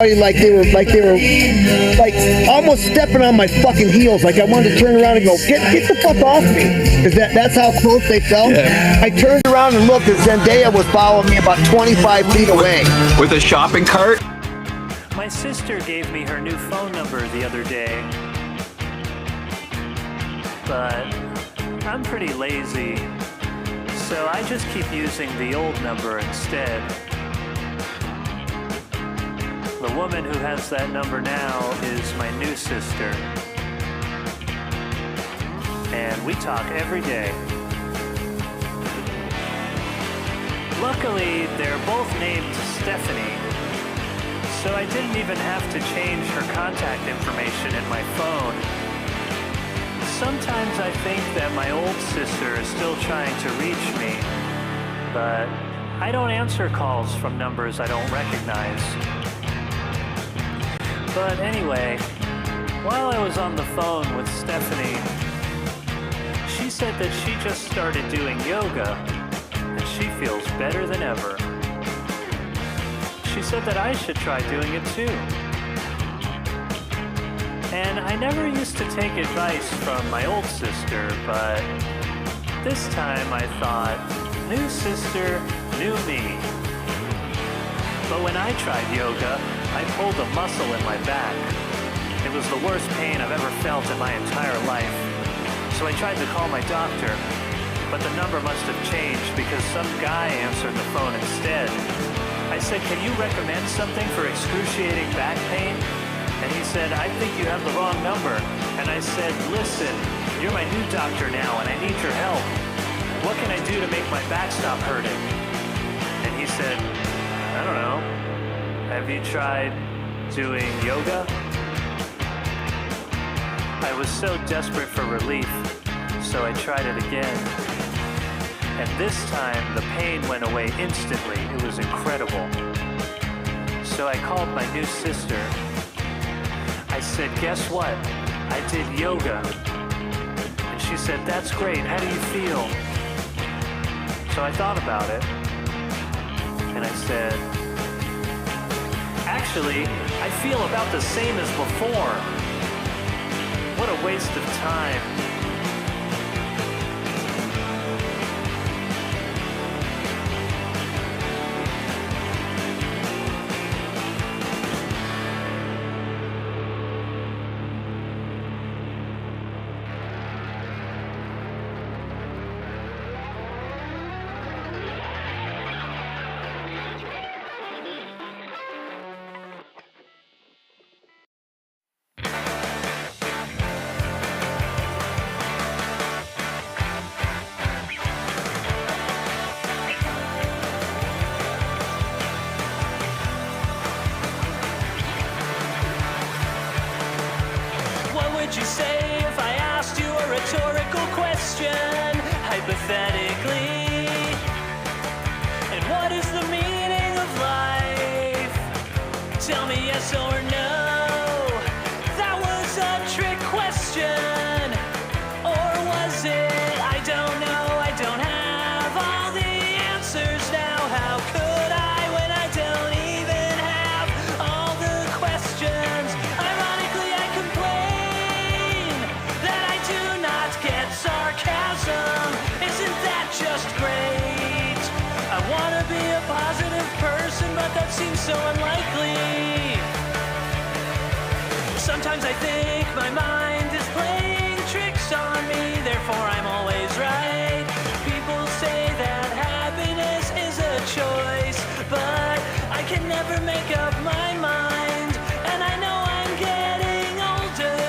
like they were almost stepping on my fucking heels. Like I wanted to turn around and go, get the fuck off me. Because that's how close they felt. Yeah. I turned around and looked, and Zendaya was following me about 25 feet away. With a shopping cart? My sister gave me her new phone number the other day. But I'm pretty lazy, so I just keep using the old number instead. The woman who has that number now is my new sister. And we talk every day. Luckily, they're both named Stephanie, so I didn't even have to change her contact information in my phone. Sometimes I think that my old sister is still trying to reach me, but I don't answer calls from numbers I don't recognize. But anyway, while I was on the phone with Stephanie, she said that she just started doing yoga and she feels better than ever. She said that I should try doing it too. And I never used to take advice from my old sister, but this time I thought, new sister, new me. But when I tried yoga, I pulled a muscle in my back. It was the worst pain I've ever felt in my entire life. So I tried to call my doctor, but the number must have changed because some guy answered the phone instead. I said, can you recommend something for excruciating back pain? And he said, I think you have the wrong number. And I said, listen, you're my new doctor now and I need your help. What can I do to make my back stop hurting? And he said, I don't know. Have you tried doing yoga? I was so desperate for relief, so I tried it again. And this time, the pain went away instantly. It was incredible. So I called my new sister. I said, guess what? I did yoga. And she said, that's great. How do you feel? So I thought about it. And I said, actually, I feel about the same as before. What a waste of time. Hypothetically, and what is the meaning of life? Tell me yes or no. That was a trick question, or was it? I don't know. I don't have all the answers now. How could I when I don't even have all the questions? Ironically, I complain that I do not get sarcasm. Isn't that just great? I want to be a positive person, but that seems so unlikely. Sometimes I think my mind is playing tricks on me, therefore I'm always right. People say that happiness is a choice, but I can never make up my mind. And I know I'm getting older,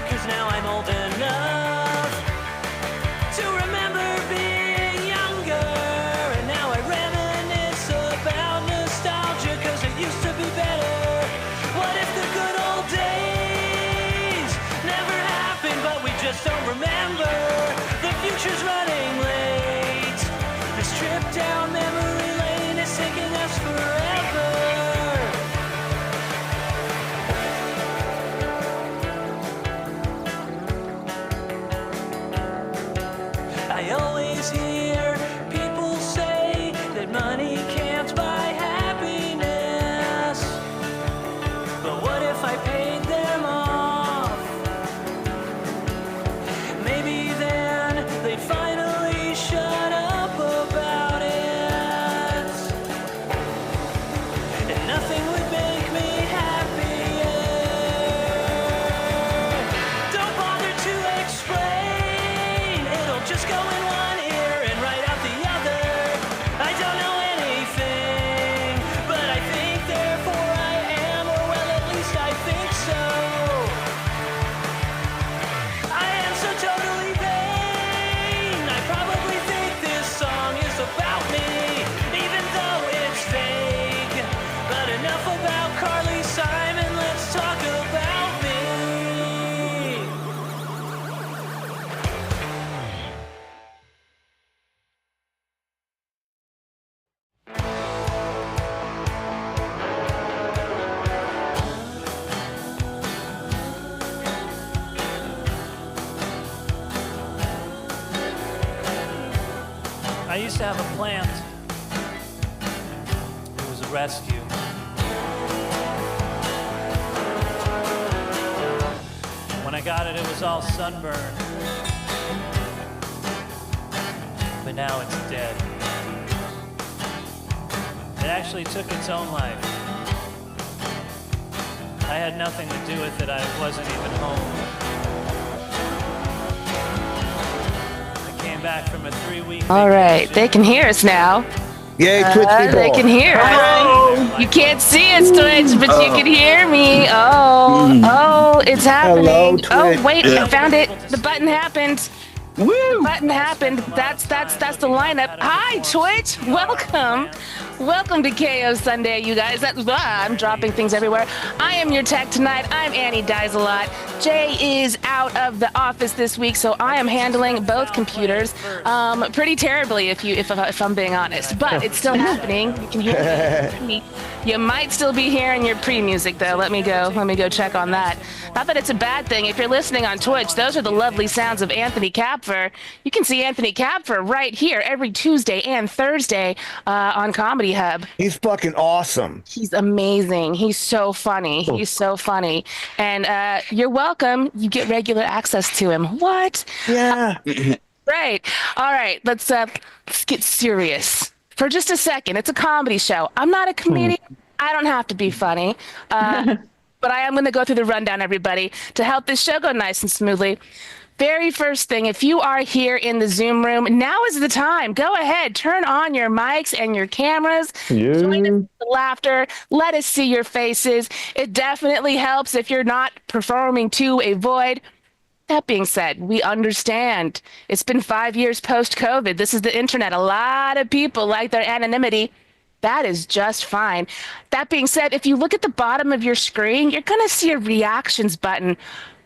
'cause now I'm old enough to remember being younger, and now I reminisce about nostalgia, 'cause it used to be better. What if the good old days never I used to have a plant. It was a rescue. When I got it, it was all sunburned. But now it's dead. It actually took its own life. I had nothing to do with it. I wasn't even home. I came back from a 3-week All right, vacation. they can hear us now. Yay, Twitch people. They can hear us. You can't see us, Twitch, but you can hear me. Oh, it's happening. Hello, Twitch. Oh, wait, I found it. The button happened. Woo! The button happened. That's the lineup. Hi, Twitch. Welcome to KO Sunday, you guys. I'm dropping things everywhere. I am your tech tonight. I'm Annie Dies a Lot. Jay is out of the office this week, so I am handling both computers pretty terribly, if I'm being honest. But it's still happening. You can hear me. You might still be hearing your pre-music, though. Let me go check on that. Not that it's a bad thing. If you're listening on Twitch, those are the lovely sounds of Anthony Kapfer. You can see Anthony Kapfer right here every Tuesday and Thursday on Comedy Hub. He's fucking awesome. He's amazing. He's so funny. He's so funny. And you're welcome. You get regular access to him. What? Yeah. Right. All right. Let's get serious for just a second. It's a comedy show. I'm not a comedian. I don't have to be funny. But I am going to go through the rundown, everybody, to help this show go nice and smoothly. Very first thing, if you are here in the Zoom room, now is the time. Go ahead, turn on your mics and your cameras. Yeah. Join us in the laughter. Let us see your faces. It definitely helps if you're not performing to a void. That being said, we understand. It's been 5 years post-COVID. This is the internet. A lot of people like their anonymity. That is just fine. That being said, if you look at the bottom of your screen, you're going to see a reactions button.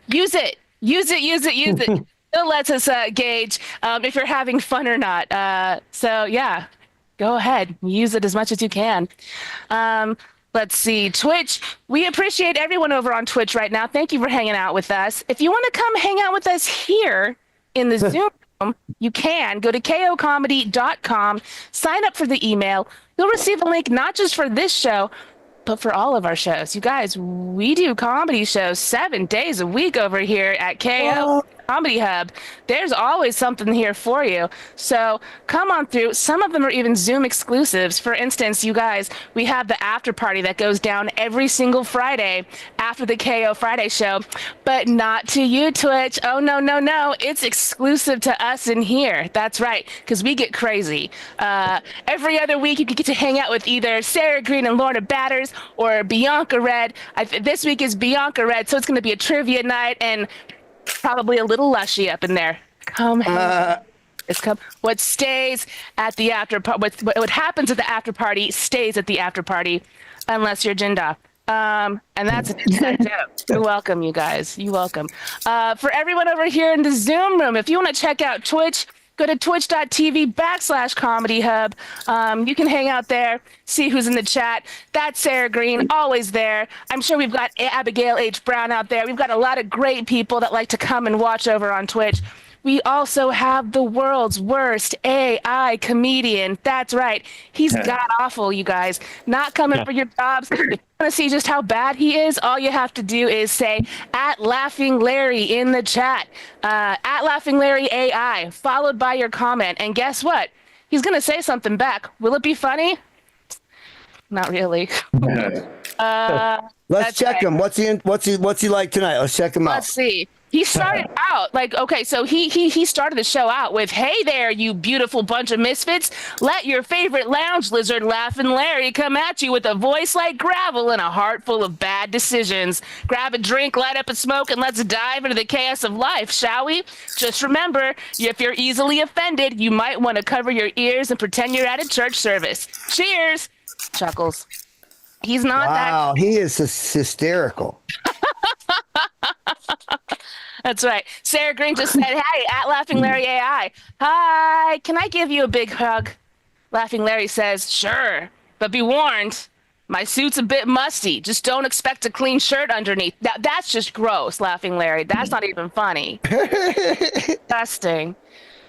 Use it. Use it. It lets us gauge if you're having fun or not. So, yeah, go ahead. Use it as much as you can. Let's see. Twitch. We appreciate everyone over on Twitch right now. Thank you for hanging out with us. If you want to come hang out with us here in the Zoom room, you can go to kocomedy.com, sign up for the email. You'll receive a link not just for this show, but for all of our shows. You guys, we do comedy shows 7 days a week over here at KO Comedy Hub. There's always something here for you. So come on through. Some of them are even Zoom exclusives. For instance, you guys, we have the after party that goes down every single Friday after the KO Friday show, but not to you, Twitch. Oh, no. It's exclusive to us in here. That's right, because we get crazy. Every other week, you can get to hang out with either Sarah Green and Lorna Batters or Bianca Red. This week is Bianca Red, so it's going to be a trivia night and probably a little lushy up in there. Come hang. What stays at the after party, what happens at the after party stays at the after party, unless you're Jinda. And that's an inside joke. You're welcome, you guys. You're welcome. For everyone over here in the Zoom room, if you want to check out Twitch, go to twitch.tv/Comedy Hub. You can hang out there, see who's in the chat. That's Sarah Green, always there. I'm sure we've got Abigail H. Brown out there. We've got a lot of great people that like to come and watch over on Twitch. We also have the world's worst AI comedian. That's right. He's god-awful, you guys. Not coming for your jobs. If you want to see just how bad he is, all you have to do is say, @LaughingLarry in the chat. @LaughingLarryAI, followed by your comment. And guess what? He's going to say something back. Will it be funny? Not really. Let's check him. What's he like tonight? Let's check him out. Let's see. He started out so he started the show out with, "Hey there, you beautiful bunch of misfits. Let your favorite lounge lizard, Laughing Larry, come at you with a voice like gravel and a heart full of bad decisions. Grab a drink, light up a smoke, and let's dive into the chaos of life, shall we? Just remember, if you're easily offended, you might want to cover your ears and pretend you're at a church service. Cheers." Chuckles. He's not that. Wow, he is hysterical. That's right. Sarah Green just said, "Hey, @LaughingLarryAI. Hi, can I give you a big hug?" Laughing Larry says, "Sure, but be warned, my suit's a bit musty. Just don't expect a clean shirt underneath." That's just gross, Laughing Larry. That's not even funny. Disgusting.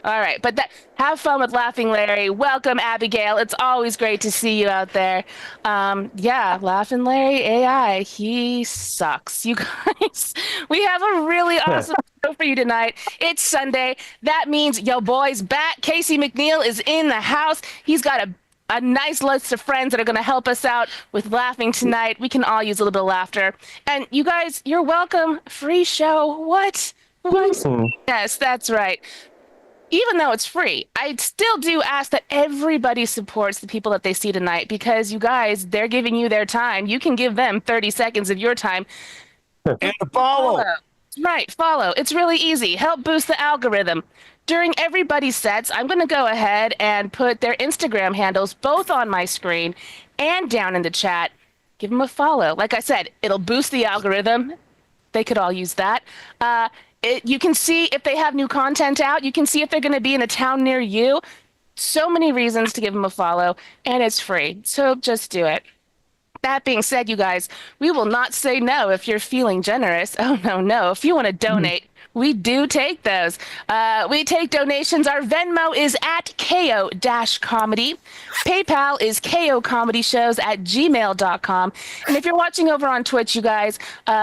All right, but have fun with Laughing Larry. Welcome, Abigail. It's always great to see you out there. Yeah, Laughing Larry AI, he sucks. You guys, we have a really awesome show for you tonight. It's Sunday. That means yo boy's back. Casey McNeil is in the house. He's got a nice list of friends that are going to help us out with laughing tonight. We can all use a little bit of laughter. And you guys, you're welcome. Free show. What? Yes, that's right. Even though it's free, I still do ask that everybody supports the people that they see tonight, because you guys, they're giving you their time. You can give them 30 seconds of your time. And follow. Right, follow. It's really easy. Help boost the algorithm. During everybody's sets, I'm going to go ahead and put their Instagram handles both on my screen and down in the chat. Give them a follow. Like I said, it'll boost the algorithm. They could all use that. You can see if they have new content out. You can see if they're going to be in a town near you. So many reasons to give them a follow, and it's free. So just do it. That being said, you guys, we will not say no if you're feeling generous. Oh, no. If you want to donate, we do take those. We take donations. Our Venmo is at KO-comedy. PayPal is KOComedyShows@gmail.com. And if you're watching over on Twitch, you guys,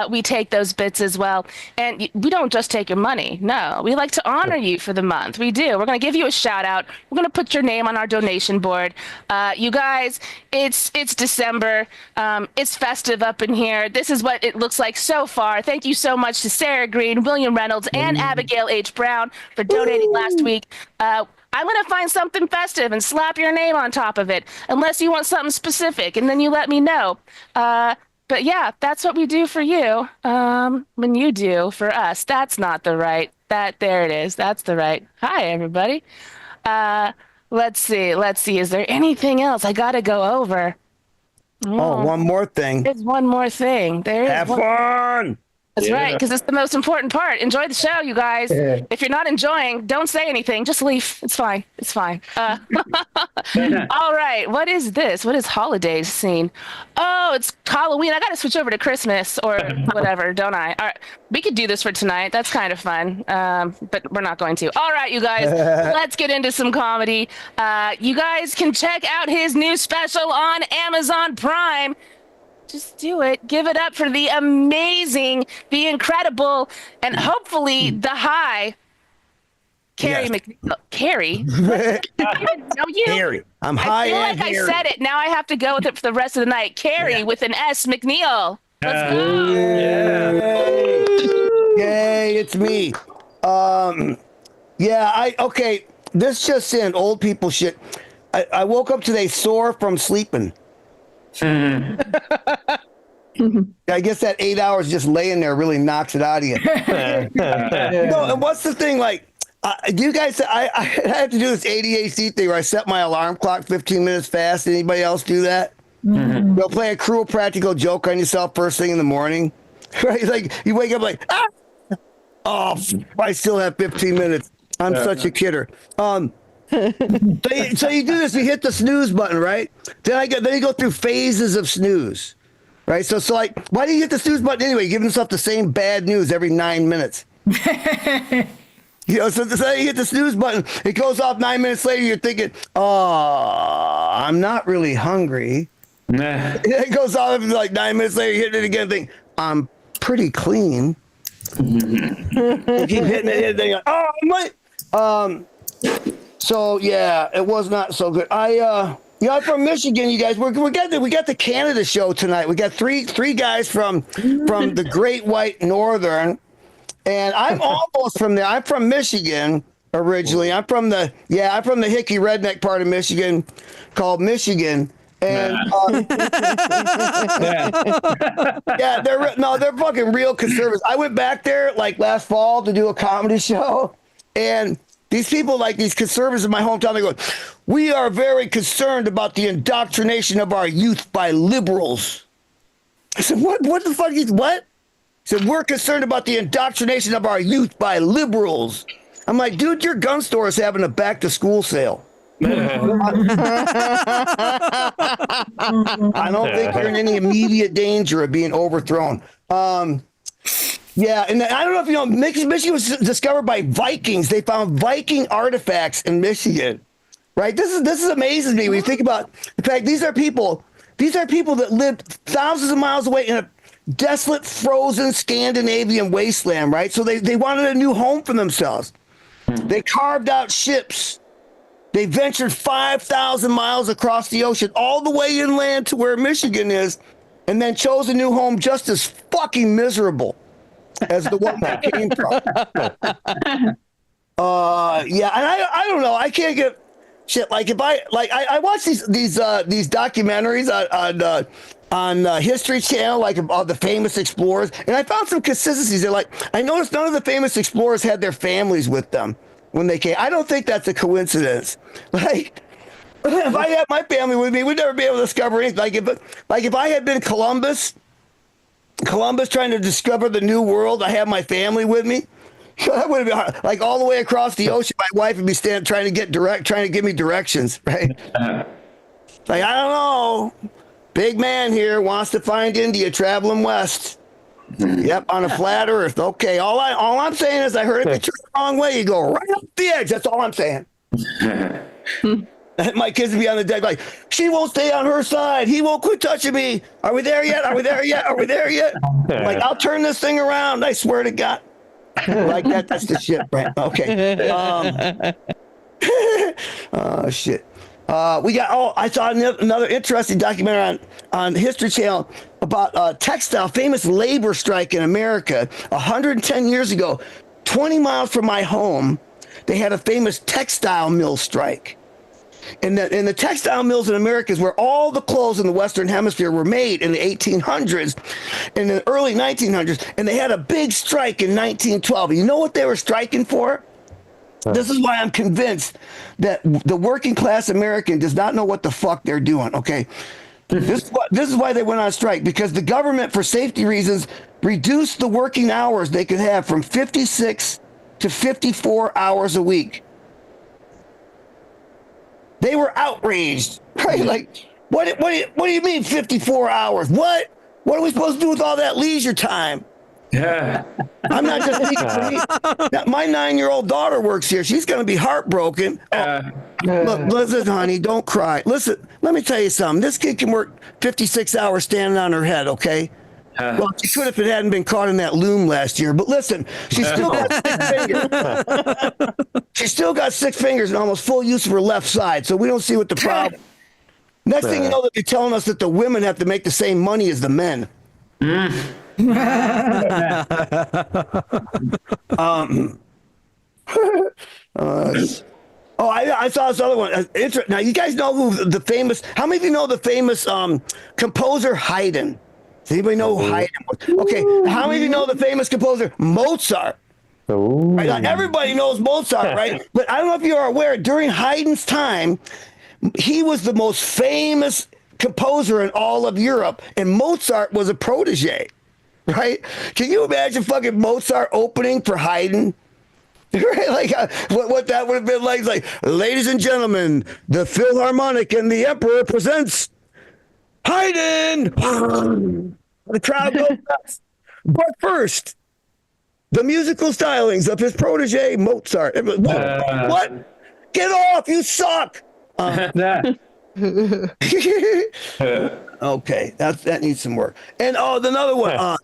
we take those bits as well. And we don't just take your money. No, we like to honor you for the month. We do. We're going to give you a shout out. We're going to put your name on our donation board. You guys, it's December. It's festive up in here. This is what it looks like so far. Thank you so much to Sarah Green, William Reynolds, and Abigail H. Brown for donating last week. I'm going to find something festive and slap your name on top of it, unless you want something specific, and then you let me know. But yeah, that's what we do for you. When you do for us, that's not the right. There it is. That's the right. Hi, everybody. Let's see. Is there anything else I got to go over? Oh, one more thing. There's one more thing. Have fun. That's right, because it's the most important part. Enjoy the show, you guys. If you're not enjoying, don't say anything. Just leave. It's fine. All right. What is this? What is holidays scene? Oh, it's Halloween. I got to switch over to Christmas or whatever, don't I? All right. We could do this for tonight. That's kind of fun, but we're not going to. All right, you guys, let's get into some comedy. You guys can check out his new special on Amazon Prime. Just do it. Give it up for the amazing, the incredible, and hopefully the high Carrie McNeil. Carrie? Know you? Carrie. I'm high. I feel like I said it. Now I have to go with it for the rest of the night. Carrie with an S. McNeil. Let's go. Yay, it's me. Okay. This just in, old people shit. I woke up today sore from sleeping. I guess that 8 hours just laying there really knocks it out of you. No, and what's the thing? Like, do you guys? I have to do this ADHD thing where I set my alarm clock 15 minutes fast. Anybody else do that? Mm-hmm. You'll play a cruel practical joke on yourself first thing in the morning, right? Like you wake up like, oh, I still have 15 minutes. I'm such a kidder. So you do this, you hit the snooze button, right? Then you go through phases of snooze, right? So like, why do you hit the snooze button anyway? You're giving yourself the same bad news every 9 minutes. So you hit the snooze button, it goes off 9 minutes later, you're thinking, oh, I'm not really hungry. It goes off like 9 minutes later, you hit it again, think, I'm pretty clean. You keep hitting it, then you're like, oh, I'm late. So yeah, it was not so good. I'm from Michigan, you guys. We got the Canada show tonight. We got three guys from the Great White Northern, and I'm almost from there. I'm from Michigan originally. I'm from the hickey redneck part of Michigan, called Michigan. And they're fucking real conservatives. I went back there like last fall to do a comedy show, and these people, like these conservatives in my hometown, they go, we are very concerned about the indoctrination of our youth by liberals. I said, what the fuck is what? I said, we're concerned about the indoctrination of our youth by liberals. I'm like, dude, your gun store is having a back to school sale. I don't think you're in any immediate danger of being overthrown. Yeah, and I don't know if you know, Michigan was discovered by Vikings. They found Viking artifacts in Michigan, right? This is amazes me when you think about the fact these are people that lived thousands of miles away in a desolate, frozen Scandinavian wasteland, right? So they wanted a new home for themselves. They carved out ships. They ventured 5,000 miles across the ocean, all the way inland to where Michigan is, and then chose a new home just as fucking miserable as the one that came from. Yeah, and I don't know. I can't get shit. Like if I watch these documentaries on History Channel, like about the famous explorers, and I found some consistencies. They're like, I noticed none of the famous explorers had their families with them when they came. I don't think that's a coincidence. Like, if I had my family with me, we'd never be able to discover anything. Like if I had been Columbus trying to discover the new world, I have my family with me. That would have been hard. Like all the way across the ocean, my wife would be trying to give me directions, right? Like, I don't know. Big man here wants to find India traveling west. Yep, on a flat earth. Okay, all I'm saying is I heard if you turn the wrong way, you go right up the edge. That's all I'm saying. My kids would be on the deck like, she won't stay on her side. He won't quit touching me. Are we there yet? Are we there yet? Are we there yet? Like, I'll turn this thing around. I swear to God. Like that. That's the shit, right? Okay. Shit. I saw another interesting documentary on History Channel about famous labor strike in America 110 years ago. 20 miles from my home, they had a famous textile mill strike. And the textile mills in America is where all the clothes in the Western Hemisphere were made in the 1800s, in the early 1900s, and they had a big strike in 1912. You know what they were striking for? This is why I'm convinced that the working class American does not know what the fuck they're doing, okay? This is why they went on strike, because the government, for safety reasons, reduced the working hours they could have from 56 to 54 hours a week. They were outraged, right? Like, what do you mean 54 hours? What are we supposed to do with all that leisure time? Yeah. I'm not just speaking for me. Now, my 9-year-old daughter works here. She's going to be heartbroken. Look, listen, honey, don't cry. Listen, let me tell you something. This kid can work 56 hours standing on her head, okay? Well, she could if it hadn't been caught in that loom last year. But listen, she's still got 6 fingers. She's still got 6 fingers and almost full use of her left side, so we don't see what the problem. Next thing you know, they're telling us that the women have to make the same money as the men. I saw this other one. Now, you guys know who the famous, how many of you know the famous composer Haydn? Does anybody know who Haydn was? Okay, how many of you know the famous composer Mozart? Right, now, everybody knows Mozart, right? But I don't know if you are aware, during Haydn's time, he was the most famous composer in all of Europe, and Mozart was a protege, right? Can you imagine fucking Mozart opening for Haydn? Right? Like what that would have been like? It's like, ladies and gentlemen, the Philharmonic and the Emperor presents Haydn. The crowd goes nuts. But first, the musical stylings of his protege Mozart. What? Get off! You suck. Okay, that needs some work. And another one.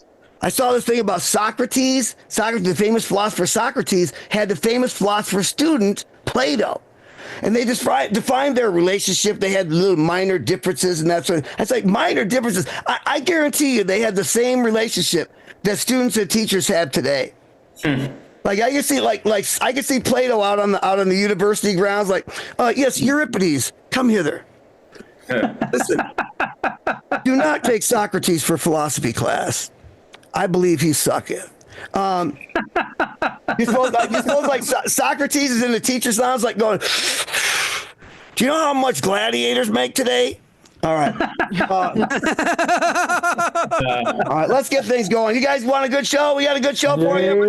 I saw this thing about Socrates. Socrates, the famous philosopher Socrates, had the famous philosopher student Plato. And they just defined their relationship. They had little minor differences and that sort of. It's like minor differences. I guarantee you they had the same relationship that students and teachers have today. Like I can see, like I can see Plato out on the university grounds. Like, yes, Euripides, come hither. Listen, do not take Socrates for philosophy class. I believe he's sucking. You suppose like Socrates is in the teacher's lounge, like going, do you know how much gladiators make today? All right. All right, let's get things going. You guys want a good show? We got a good show for you.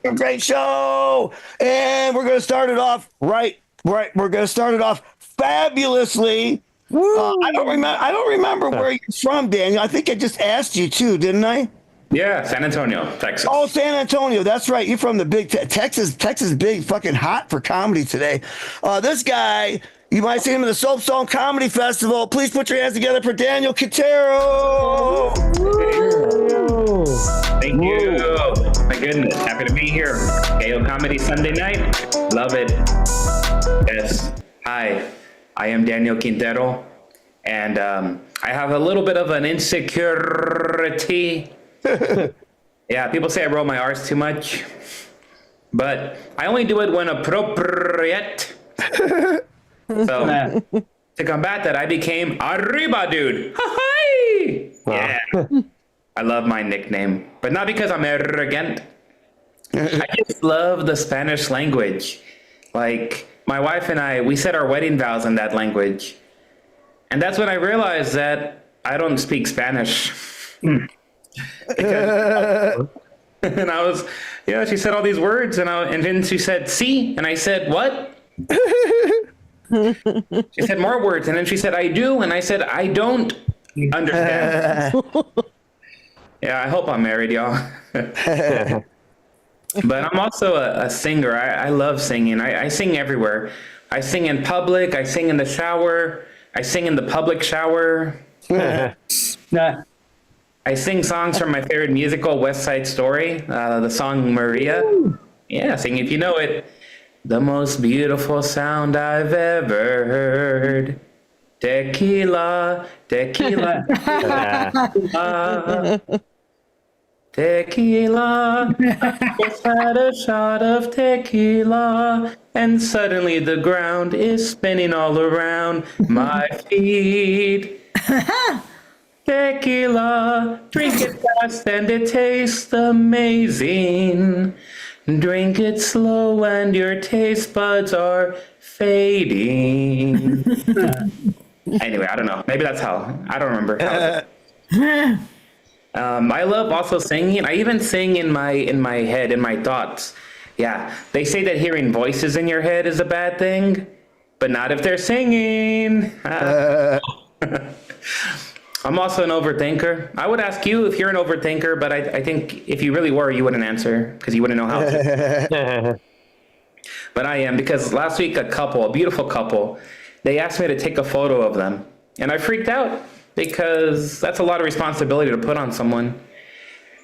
A great show. And we're going to start it off right. We're going to start it off fabulously I don't remember where you're from, Daniel. I think I just asked you too, didn't I? Yeah, San Antonio, Texas. Oh, San Antonio. That's right. You're from the big Texas. Texas, big fucking hot for comedy today. This guy, you might see him at the Soapstone Comedy Festival. Please put your hands together for Daniel Quintero. Thank you. My goodness, happy to be here. KO Comedy Sunday night. Love it. Yes. Hi, I am Daniel Quintero, and I have a little bit of an insecurity. Yeah, people say I roll my R's too much, but I only do it when appropriate. So to combat that, I became Arriba Dude. Hi! Yeah. I love my nickname, but not because I'm arrogant. I just love the Spanish language. Like, my wife and I, we said our wedding vows in that language. And that's when I realized that I don't speak Spanish. And I was, she said all these words, and then she said, "Sí," and I said, "What?" She said more words, and then she said, "I do," and I said, "I don't understand." Yeah, I hope I'm married, y'all. But I'm also a singer. I love singing. I sing everywhere. I sing in public. I sing in the shower. I sing in the public shower. I sing songs from my favorite musical, West Side Story, the song Maria. Yeah, sing if you know it. The most beautiful sound I've ever heard. Tequila, tequila, tequila. Just had a shot of tequila, and suddenly the ground is spinning all around my feet. Tequila, drink it fast and it tastes amazing. Drink it slow and your taste buds are fading. Anyway, I don't know. Maybe that's how. I don't remember. I love also singing. I even sing in my head, in my thoughts. Yeah, they say that hearing voices in your head is a bad thing, but not if they're singing. I'm also an overthinker. I would ask you if you're an overthinker, but I think if you really were, you wouldn't answer because you wouldn't know how to. But I am, because last week a beautiful couple, they asked me to take a photo of them. And I freaked out because that's a lot of responsibility to put on someone.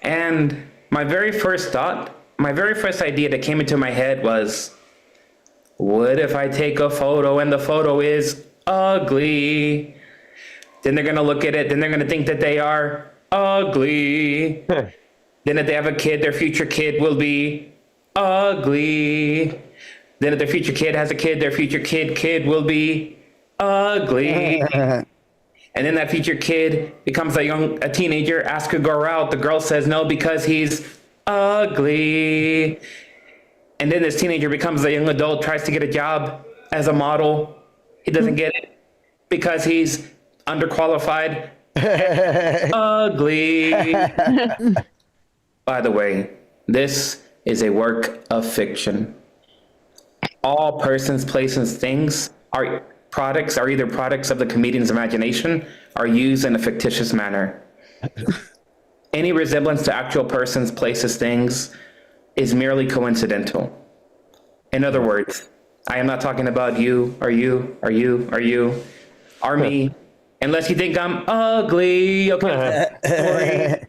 And my very first idea that came into my head was, what if I take a photo and the photo is ugly? Then they're going to look at it. Then they're going to think that they are ugly. Then if they have a kid, their future kid will be ugly. Then if their future kid has a kid, their future kid will be ugly. And then that future kid becomes a teenager, asks a girl out. The girl says no because he's ugly. And then this teenager becomes a young adult, tries to get a job as a model. He doesn't get it because he's underqualified, ugly. By the way, this is a work of fiction. All persons, places, things are either products of the comedian's imagination or used in a fictitious manner. Any resemblance to actual persons, places, things is merely coincidental. In other words, I am not talking about you, or you, or you, or you, or me. Unless you think I'm ugly, okay.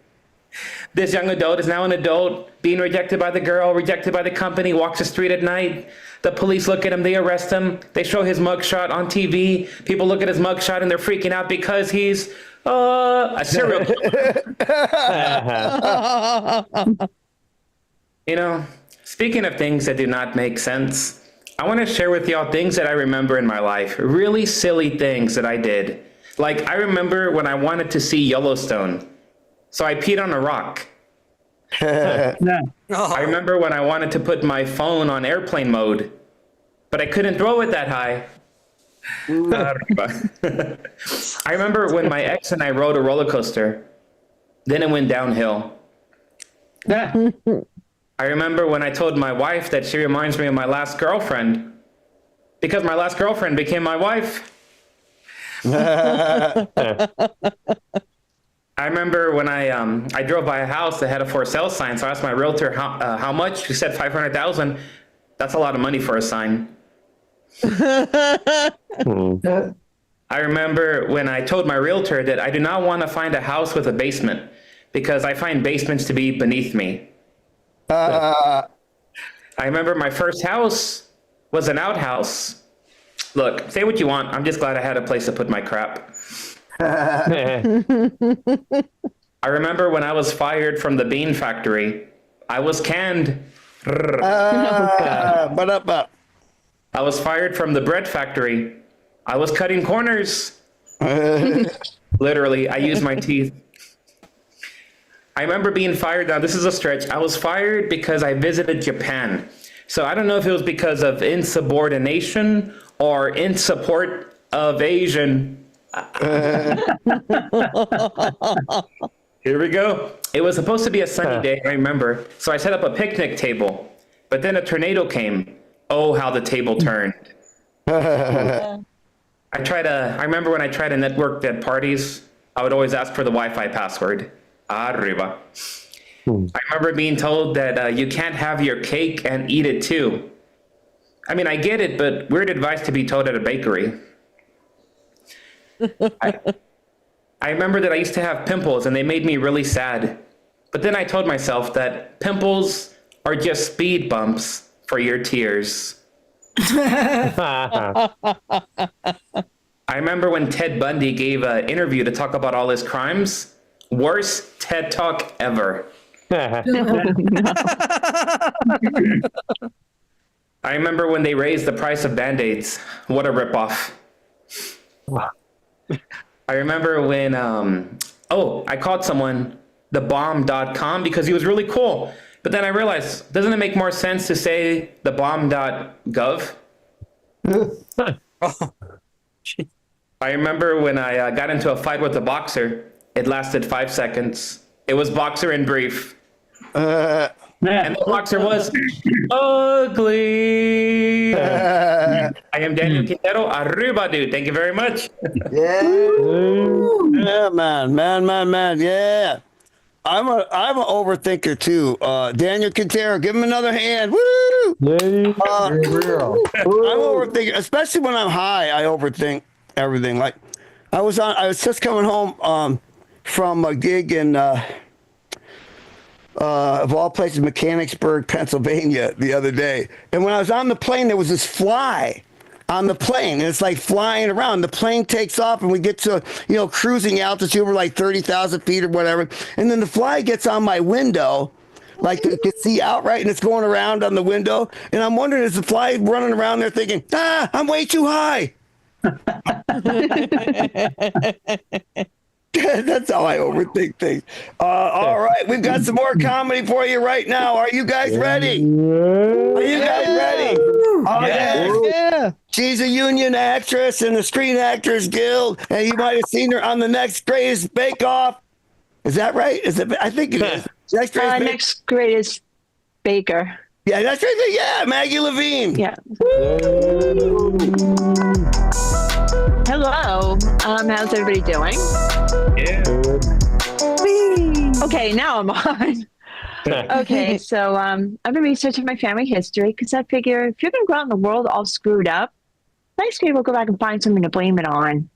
This young adult is now an adult, being rejected by the girl, rejected by the company, walks the street at night. The police look at him, they arrest him. They show his mugshot on TV. People look at his mugshot and they're freaking out because he's a serial killer. Speaking of things that do not make sense, I want to share with y'all things that I remember in my life. Really silly things that I did. Like, I remember when I wanted to see Yellowstone, so I peed on a rock. I remember when I wanted to put my phone on airplane mode, but I couldn't throw it that high. I remember when my ex and I rode a roller coaster, then it went downhill. I remember when I told my wife that she reminds me of my last girlfriend, because my last girlfriend became my wife. I remember when I drove by a house that had a for sale sign, so I asked my realtor how much. She said 500,000. That's a lot of money for a sign. I remember when I told my realtor that I do not want to find a house with a basement because I find basements to be beneath me. I remember my first house was an outhouse. Look, say what you want. I'm just glad I had a place to put my crap. I remember when I was fired from the bean factory. I was canned. I was fired from the bread factory. I was cutting corners. Literally, I used my teeth. I remember being fired. Now, this is a stretch. I was fired because I visited Japan. So I don't know if it was because of insubordination or in support of Asian. Here we go. It was supposed to be a sunny day, I remember. So I set up a picnic table. But then a tornado came. Oh, how the table turned. I remember when I tried to network at parties, I would always ask for the Wi-Fi password. Arriba. I remember being told that you can't have your cake and eat it too. I mean, I get it, but weird advice to be told at a bakery. I remember that I used to have pimples and they made me really sad. But then I told myself that pimples are just speed bumps for your tears. I remember when Ted Bundy gave an interview to talk about all his crimes. Worst TED Talk ever. I remember when they raised the price of Band-Aids. What a ripoff. I remember when, I called someone thebomb.com because he was really cool. But then I realized, doesn't it make more sense to say thebomb.gov? I remember when I got into a fight with a boxer. It lasted 5 seconds. It was boxer in brief. And the boxer was ugly. I am Daniel Quintero. Arriba, dude. Thank you very much. Yeah, man. Yeah. I'm an overthinker too. Daniel Quintero, give him another hand. Woo! I'm overthinker, especially when I'm high. I overthink everything. Like I was just coming home from a gig in of all places, Mechanicsburg, Pennsylvania, the other day. And when I was on the plane, there was this fly on the plane, and it's like flying around. The plane takes off, and we get to, cruising altitude. We're like 30,000 feet or whatever. And then the fly gets on my window, like you can see out, right? And it's going around on the window. And I'm wondering, is the fly running around there thinking, I'm way too high? That's how I overthink things. All right, we've got some more comedy for you right now. Are you guys ready? Are you guys ready? Oh, yeah. She's a union actress in the Screen Actors Guild, and you might have seen her on the Next Greatest Bake Off. Is that right? I think it is. Next Greatest Baker. Yeah, that's right. Yeah, Maggie Levine. Yeah. Hello. How's everybody doing? Yeah. Okay, now I'm on. Okay, so I've been researching my family history because I figure if you're going to go out in the world all screwed up, nice people go back and find something to blame it on.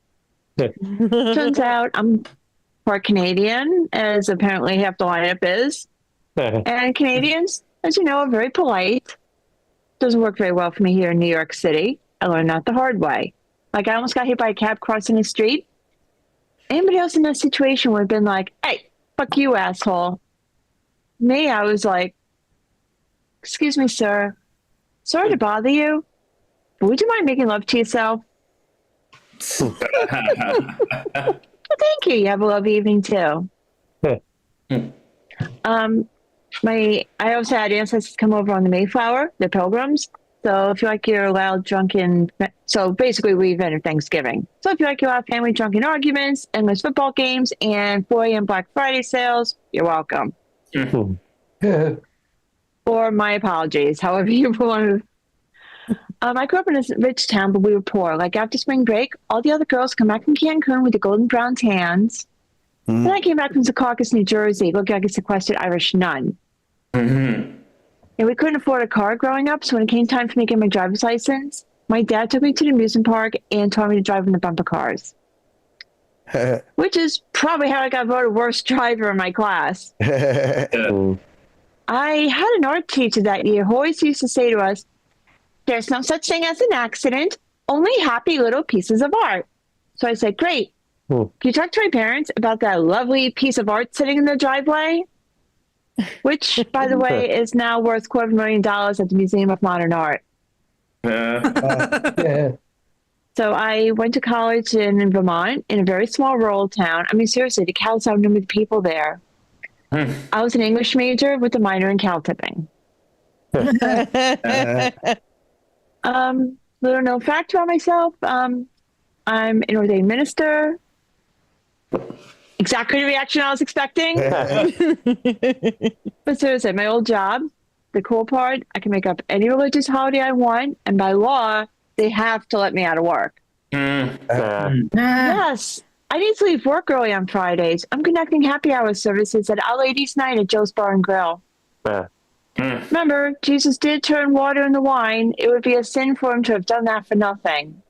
Turns out I'm part Canadian, as apparently half the lineup is. And Canadians, as you know, are very polite. Doesn't work very well for me here in New York City. I learned that the hard way. Like, I almost got hit by a cab crossing the street. Anybody else in that situation would have been like, hey, fuck you, asshole. Me, I was like, excuse me, sir. Sorry to bother you, but would you mind making love to yourself? Well, thank you. You have a lovely evening, too. I also had ancestors come over on the Mayflower, the Pilgrims. So if you like your loud, drunken, so basically we invented Thanksgiving. So if you like your loud family drunken arguments, endless football games, and 4 a.m. Black Friday sales, you're welcome. Or my apologies, however you want to. I grew up in a rich town, but we were poor. Like after spring break, all the other girls come back from Cancun with the golden brown tans. Then I came back from Secaucus, New Jersey, looking like a sequestered Irish nun. And we couldn't afford a car growing up, so when it came time for me to get my driver's license, my dad took me to the amusement park and taught me to drive in the bumper cars. Which is probably how I got voted worst driver in my class. I had an art teacher that year who always used to say to us, "There's no such thing as an accident, only happy little pieces of art." So I said, "Great. Can you talk to my parents about that lovely piece of art sitting in their driveway?" Which, by the way, is now worth $250,000 at the Museum of Modern Art. So I went to college in Vermont, in a very small rural town. I mean, seriously, the cows outnumbered the people there. I was an English major with a minor in cow tipping. Little known fact about myself, I'm an ordained minister. Exactly the reaction I was expecting. But seriously, my old job, the cool part, I can make up any religious holiday I want, and by law, they have to let me out of work. Yes, I need to leave work early on Fridays. I'm conducting happy hour services at Our Lady's Night at Joe's Bar and Grill. Remember, Jesus did turn water into wine. It would be a sin for him to have done that for nothing.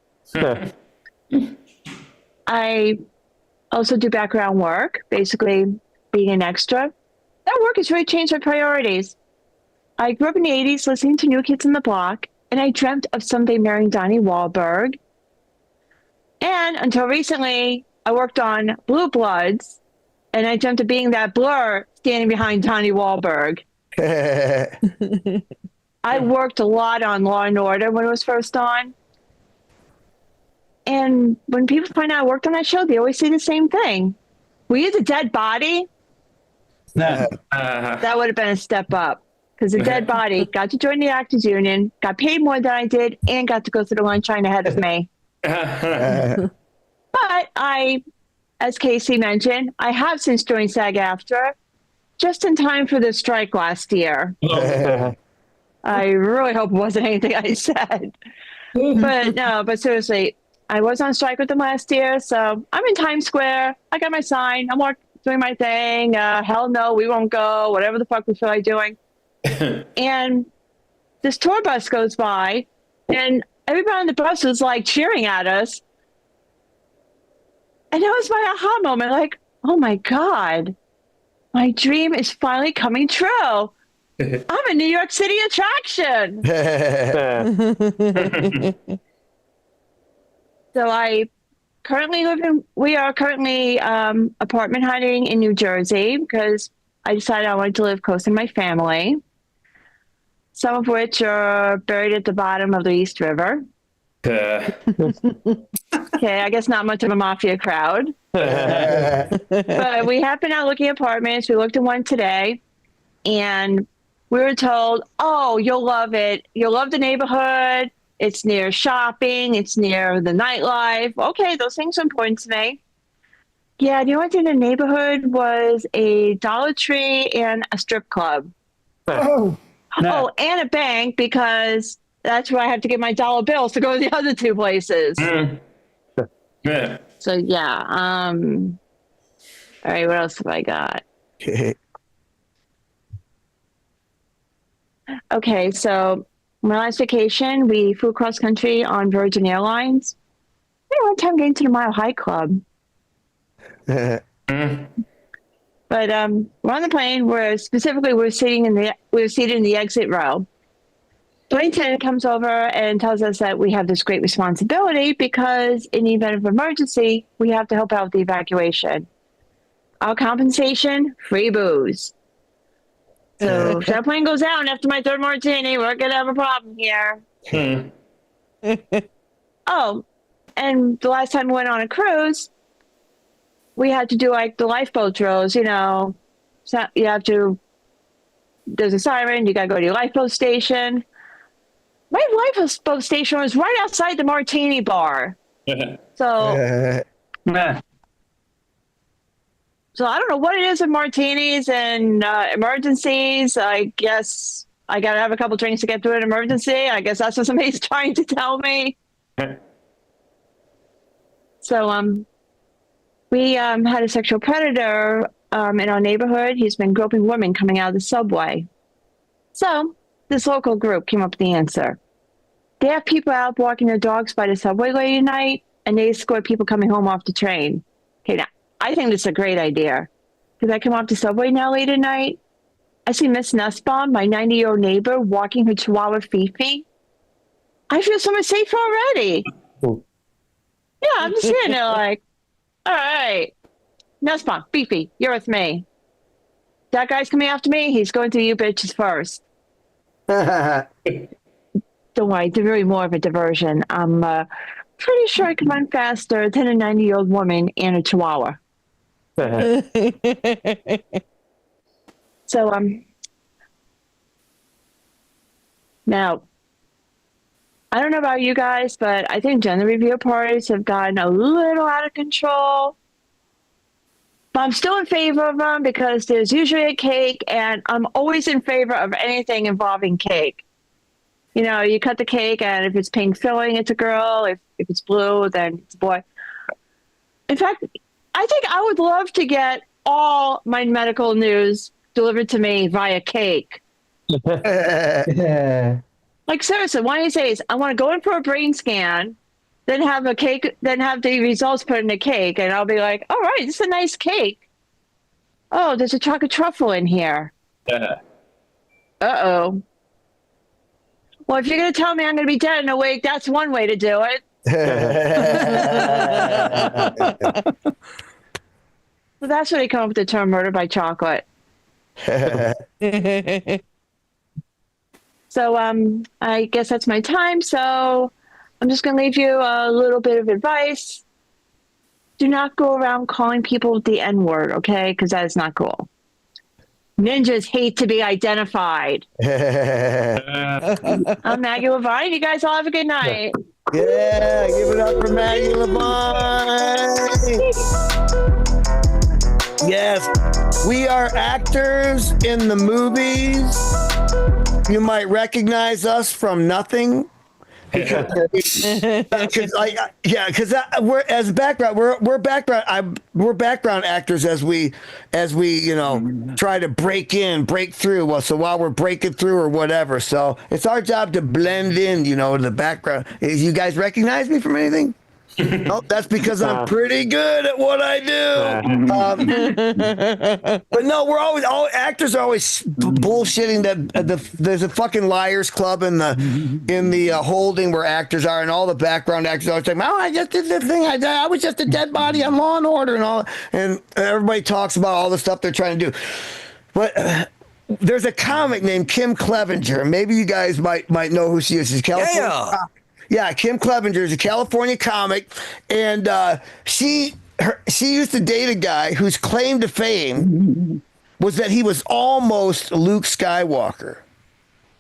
I also do background work, basically being an extra. That work has really changed my priorities. I grew up in the 80s listening to New Kids on the Block, and I dreamt of someday marrying Donnie Wahlberg. And until recently, I worked on Blue Bloods, and I dreamt of being that blur standing behind Donnie Wahlberg. I worked a lot on Law and Order when it was first on. And when people find out I worked on that show, they always say the same thing. Were you the dead body? That would have been a step up. Because the dead body got to join the Actors Union, got paid more than I did, and got to go through the lunch line ahead of me. But I, as Casey mentioned, I have since joined SAG-AFTRA, just in time for the strike last year. I really hope it wasn't anything I said. But seriously, I was on strike with them last year, so I'm in Times Square. I got my sign. I'm doing my thing. Hell no, we won't go. Whatever the fuck we feel like doing. And this tour bus goes by, and everybody on the bus was like cheering at us. And that was my aha moment. Like, oh my God, my dream is finally coming true. I'm a New York City attraction. So we are currently apartment hunting in New Jersey because I decided I wanted to live close to my family, some of which are buried at the bottom of the East River. Okay, I guess not much of a mafia crowd. But we have been out looking at apartments. We looked at one today, and we were told, "Oh, you'll love it. You'll love the neighborhood. It's near shopping. It's near the nightlife." Okay, those things are important to me. Yeah, the only thing in the neighborhood was a Dollar Tree and a strip club. Oh, and a bank, because that's where I have to get my dollar bills to go to the other two places. So yeah. All right, what else have I got? Okay, so my last vacation, we flew cross country on Virgin Airlines. I had one time getting to the Mile High Club. But we're on the plane. We're seated in the exit row. The flight attendant comes over and tells us that we have this great responsibility because in the event of emergency, we have to help out with the evacuation. Our compensation, free booze. So if that plane goes down after my third martini, we're going to have a problem here. Oh, and the last time we went on a cruise, we had to do like the lifeboat drills, you know. So you have to, there's a siren, you got to go to your lifeboat station. My lifeboat station was right outside the martini bar. So I don't know what it is with martinis and emergencies. I guess I got to have a couple drinks to get through an emergency. I guess that's what somebody's trying to tell me. So, we had a sexual predator in our neighborhood. He's been groping women coming out of the subway. So, this local group came up with the answer. They have people out walking their dogs by the subway late at night, and they escort people coming home off the train. Okay, now, I think this is a great idea. Because I come off the subway now late at night, I see Miss Nussbaum, my 90-year-old neighbor, walking her Chihuahua Fifi. I feel so much safer already. Yeah, I'm just sitting there like, all right, Nussbaum, Fifi, you're with me. That guy's coming after me. He's going to you bitches first. Don't worry, it's really more of a diversion. I'm pretty sure I can run faster than a 90-year-old woman and a Chihuahua. So, now, I don't know about you guys, but I think gender reveal parties have gotten a little out of control. But I'm still in favor of them because there's usually a cake, and I'm always in favor of anything involving cake. You know, you cut the cake, and if it's pink filling, it's a girl. If it's blue, then it's a boy. In fact, I think I would love to get all my medical news delivered to me via cake. Like, seriously, why don't you say, I want to go in for a brain scan, then have a cake, then have the results put in a cake, and I'll be like, all right, this is a nice cake. Oh, there's a chocolate truffle in here. Uh-oh. Well, if you're going to tell me I'm going to be dead in a week, that's one way to do it. So that's when they come up with the term murder by chocolate. So I guess that's my time. So I'm just going to leave you a little bit of advice. Do not go around calling people the N-word, okay? Because that is not cool. Ninjas hate to be identified. I'm Maggie Levine. You guys all have a good night. Yeah, give it up for Maggie Levine. Yes, we are actors in the movies. You might recognize us from nothing. Because we're as background we're background actors as we try to break through. Well, so while we're breaking through or whatever, so it's our job to blend in, to the background. You guys recognize me from anything? No, that's because I'm pretty good at what I do. But no, all actors are always bullshitting that there's a fucking liars club in the holding where actors are, and all the background actors are always saying, "Oh, I just did this thing. I was just a dead body on Law and Order," and all. And everybody talks about all the stuff they're trying to do. But there's a comic named Kim Clevenger. Maybe you guys might know who she is. She's California. Yeah, Kim Clevenger is a California comic, and she used to date a guy whose claim to fame was that he was almost Luke Skywalker.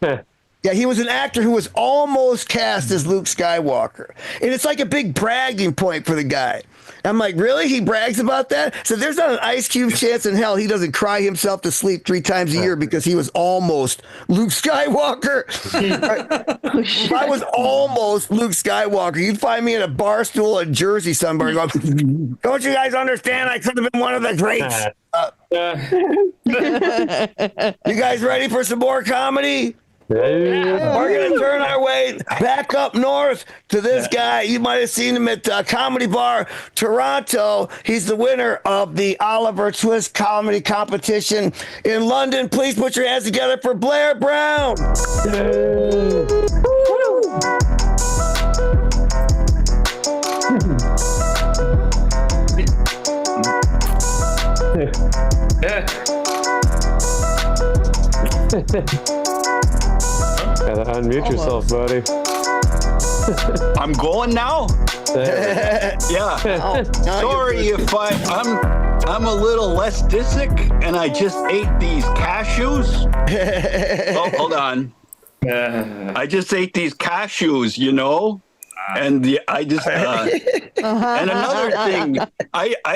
Yeah, he was an actor who was almost cast as Luke Skywalker, and it's like a big bragging point for the guy. I'm like, really? He brags about that? So there's not an Ice Cube chance in hell he doesn't cry himself to sleep 3 times a year because he was almost Luke Skywalker. If I was almost Luke Skywalker, you'd find me in a bar stool in Jersey somewhere going, don't you guys understand? I could have been one of the greats. You guys ready for some more comedy? Yeah. We're going to turn our way back up north to this guy. You might have seen him at Comedy Bar Toronto. He's the winner of the Oliver Twist comedy competition in London. Please put your hands together for Blair Brown. Gotta unmute yourself, buddy. I'm going now. Yeah. Sorry if I'm a little less disick and I just ate these cashews. Oh, hold on. I just ate these cashews, and I just and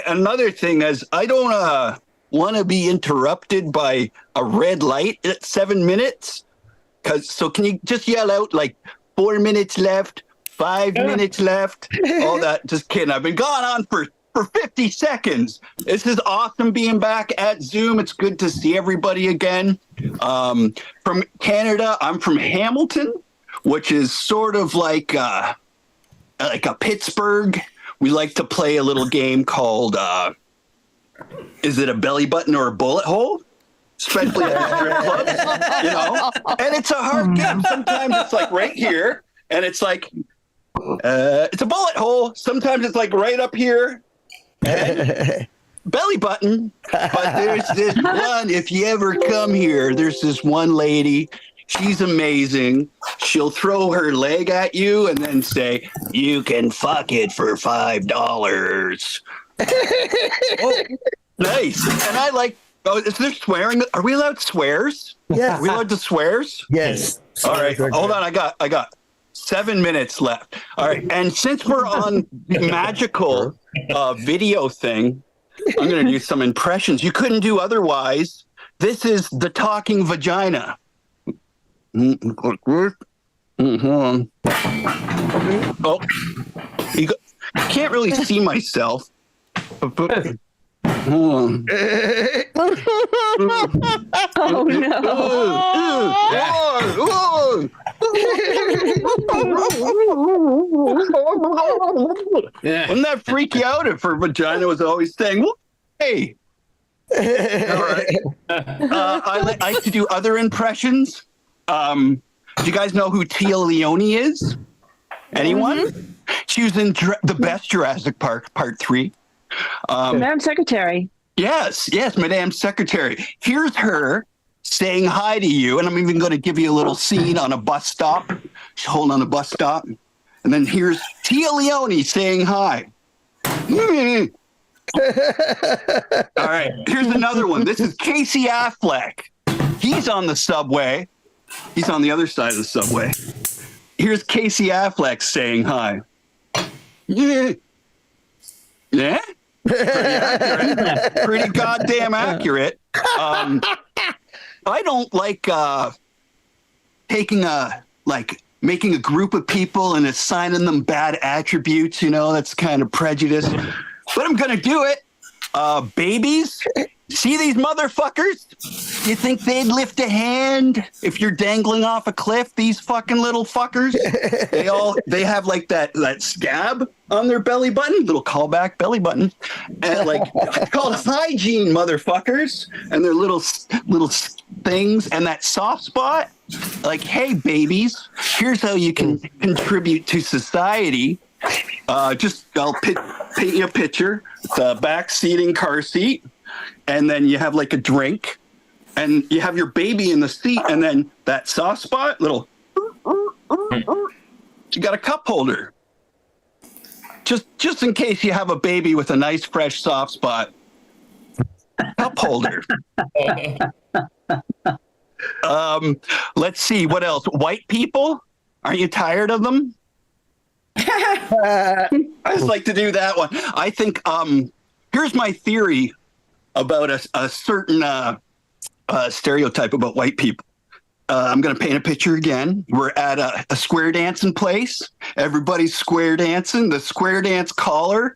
another thing is I don't want to be interrupted by a red light at 7 minutes. So can you just yell out like 4 minutes left, 5 minutes left, all that? Just kidding. I've been gone on for 50 seconds. This is awesome being back at Zoom. It's good to see everybody again. From Canada, I'm from Hamilton, which is sort of like a Pittsburgh. We like to play a little game called, is it a belly button or a bullet hole? Especially at strip clubs, you know? And it's a hard game. Sometimes it's like right here, and it's like, it's a bullet hole. Sometimes it's like right up here. Belly button. But there's this one, if you ever come here, there's this one lady. She's amazing. She'll throw her leg at you and then say, "You can fuck it for $5. Oh, nice. And I like, oh, is there swearing? Are we allowed swears? Yeah. Are we allowed to swears? Yes. All right. Hold on. I got 7 minutes left. All right. And since we're on the magical video thing, I'm going to do some impressions. You couldn't do otherwise. This is the talking vagina. Oh, you can't really see myself. Oh no. Wouldn't that freak you out if her vagina was always saying, well, hey? All right. I like to do other impressions. Do you guys know who Tia Leone is? Anyone? Mm-hmm. She was in the best Jurassic Park, Part 3. Madam Secretary. Yes, Madam Secretary. Here's her saying hi to you, and I'm even going to give you a little scene on a bus stop. She's holding on a bus stop. And then here's Tia Leone saying hi. All right, here's another one. This is Casey Affleck. He's on the subway. He's on the other side of the subway. Here's Casey Affleck saying hi. Yeah? Pretty goddamn accurate. I don't like making a group of people and assigning them bad attributes, you know, that's kind of prejudice. But I'm gonna do it. Babies, see these motherfuckers? You think they'd lift a hand if you're dangling off a cliff? These fucking little fuckers. They have like that scab on their belly button, little callback belly button, and like it's called hygiene, motherfuckers, and their little things and that soft spot. Like, hey, babies, here's how you can contribute to society. I'll paint you a picture. It's a back seating car seat, and then you have like a drink, and you have your baby in the seat, and then that soft spot, little. You got a cup holder. Just in case you have a baby with a nice fresh soft spot. Cup holder. Let's see what else. White people, aren't you tired of them? I just like to do that one. I think here's my theory about a certain stereotype about white people. I'm going to paint a picture again. We're at a square dancing place. Everybody's square dancing. The square dance caller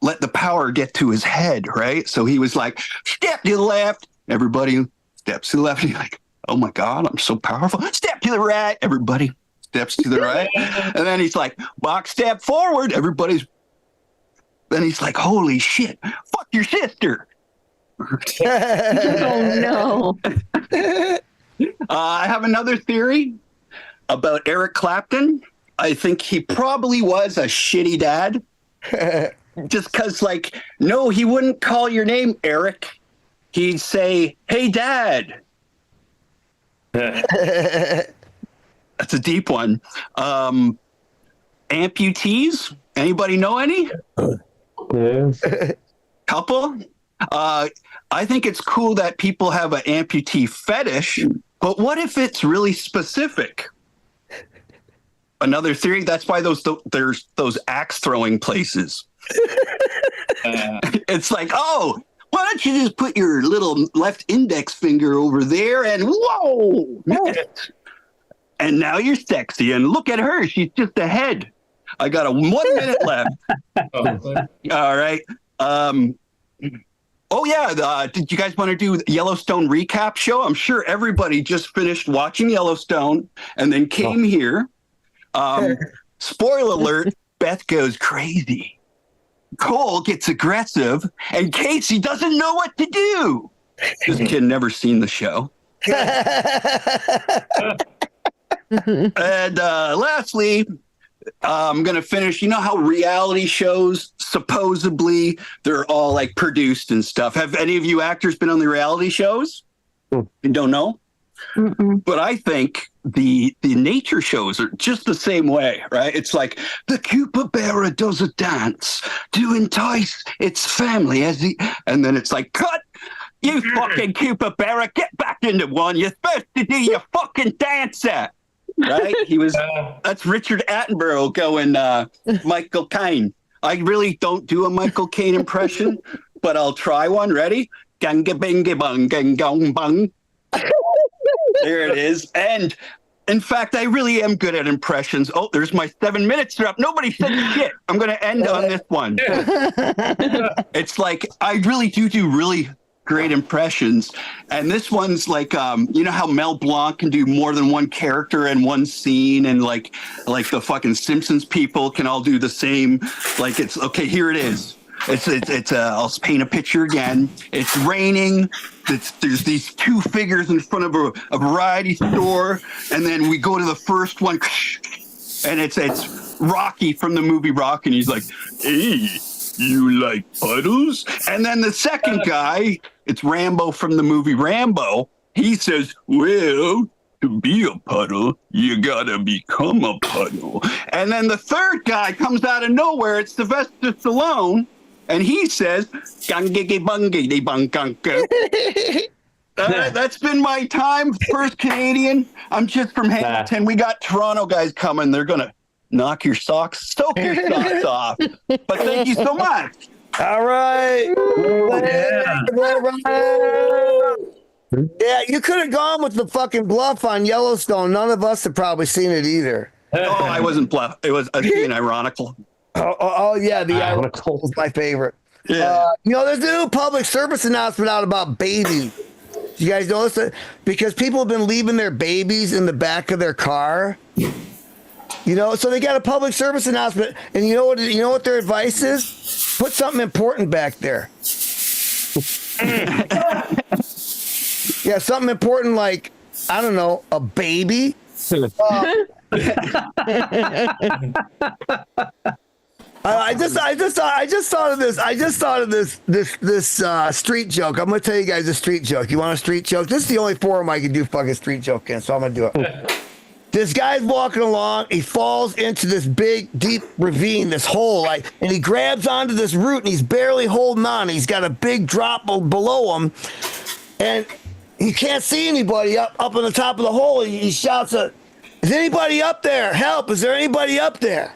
let the power get to his head, right? So he was like, step to the left. Everybody steps to the left. He's like, oh my God, I'm so powerful. Step to the right. Everybody steps to the right. And then he's like, box step forward. Then he's like, holy shit, fuck your sister. Oh no. I have another theory about Eric Clapton. I think he probably was a shitty dad. Just because, like, no, he wouldn't call your name Eric. He'd say, hey, Dad. That's a deep one. Amputees? Anybody know any? Couple? I think it's cool that people have an amputee fetish, but what if it's really specific? Another theory, that's why there's those axe throwing places. It's like, oh, why don't you just put your little left index finger over there and whoa, and now you're sexy. And look at her. She's just ahead. I got 1 minute left. All right. Oh, yeah. Did you guys want to do the Yellowstone recap show? I'm sure everybody just finished watching Yellowstone and then came here. Spoiler alert, Beth goes crazy. Cole gets aggressive, and Casey doesn't know what to do. This kid never seen the show. And lastly, I'm going to finish. You know how reality shows, supposedly, they're all like produced and stuff. Have any of you actors been on the reality shows? You don't know? Mm-mm. But I think the nature shows are just the same way, right? It's like the capybara does a dance to entice its family and then it's like, cut! You fucking capybara, get back into one. You're supposed to do your fucking dance at. Right? That's Richard Attenborough going Michael Caine. I really don't do a Michael Caine impression, but I'll try one. Ready? Ganga binga bung gang gong bung. There it is. And in fact, I really am good at impressions. Oh, there's my 7 minutes up. Nobody said shit. I'm going to end on this one. It's like, I really do really great impressions. And this one's like, you know how Mel Blanc can do more than one character in one scene, and like the fucking Simpsons people can all do the same. Like, it's okay. Here it is. It's I'll paint a picture again. It's raining. There's these two figures in front of a variety store, and then we go to the first one, and it's Rocky from the movie Rocky, and he's like, "Hey, you like puddles?" And then the second guy, it's Rambo from the movie Rambo. He says, "Well, to be a puddle, you gotta become a puddle." And then the third guy comes out of nowhere. It's Sylvester Stallone. And he says, "Gangigi bungigi bung gunga." That's been my time. First Canadian. I'm just from Hamilton. We got Toronto guys coming. They're going to knock your socks, soak your socks off. But thank you so much. All right. Yeah, you could have gone with the fucking bluff on Yellowstone. None of us have probably seen it either. Oh, I wasn't bluff. It was being ironical. Oh, yeah, the ironical was my favorite. Yeah. There's a new public service announcement out about babies. You guys notice that? Because people have been leaving their babies in the back of their car. So they got a public service announcement, and you know what their advice is? Put something important back there. Yeah, something important like, I don't know, a baby. I just thought of this street joke. I'm gonna tell you guys a street joke. You want a street joke? This is the only forum I can do fucking street joke in, so I'm gonna do it. This guy's walking along. He falls into this big, deep ravine, this hole, and he grabs onto this root, and he's barely holding on. He's got a big drop below him, and he can't see anybody up on the top of the hole. He shouts, "Is anybody up there? Help! Is there anybody up there?"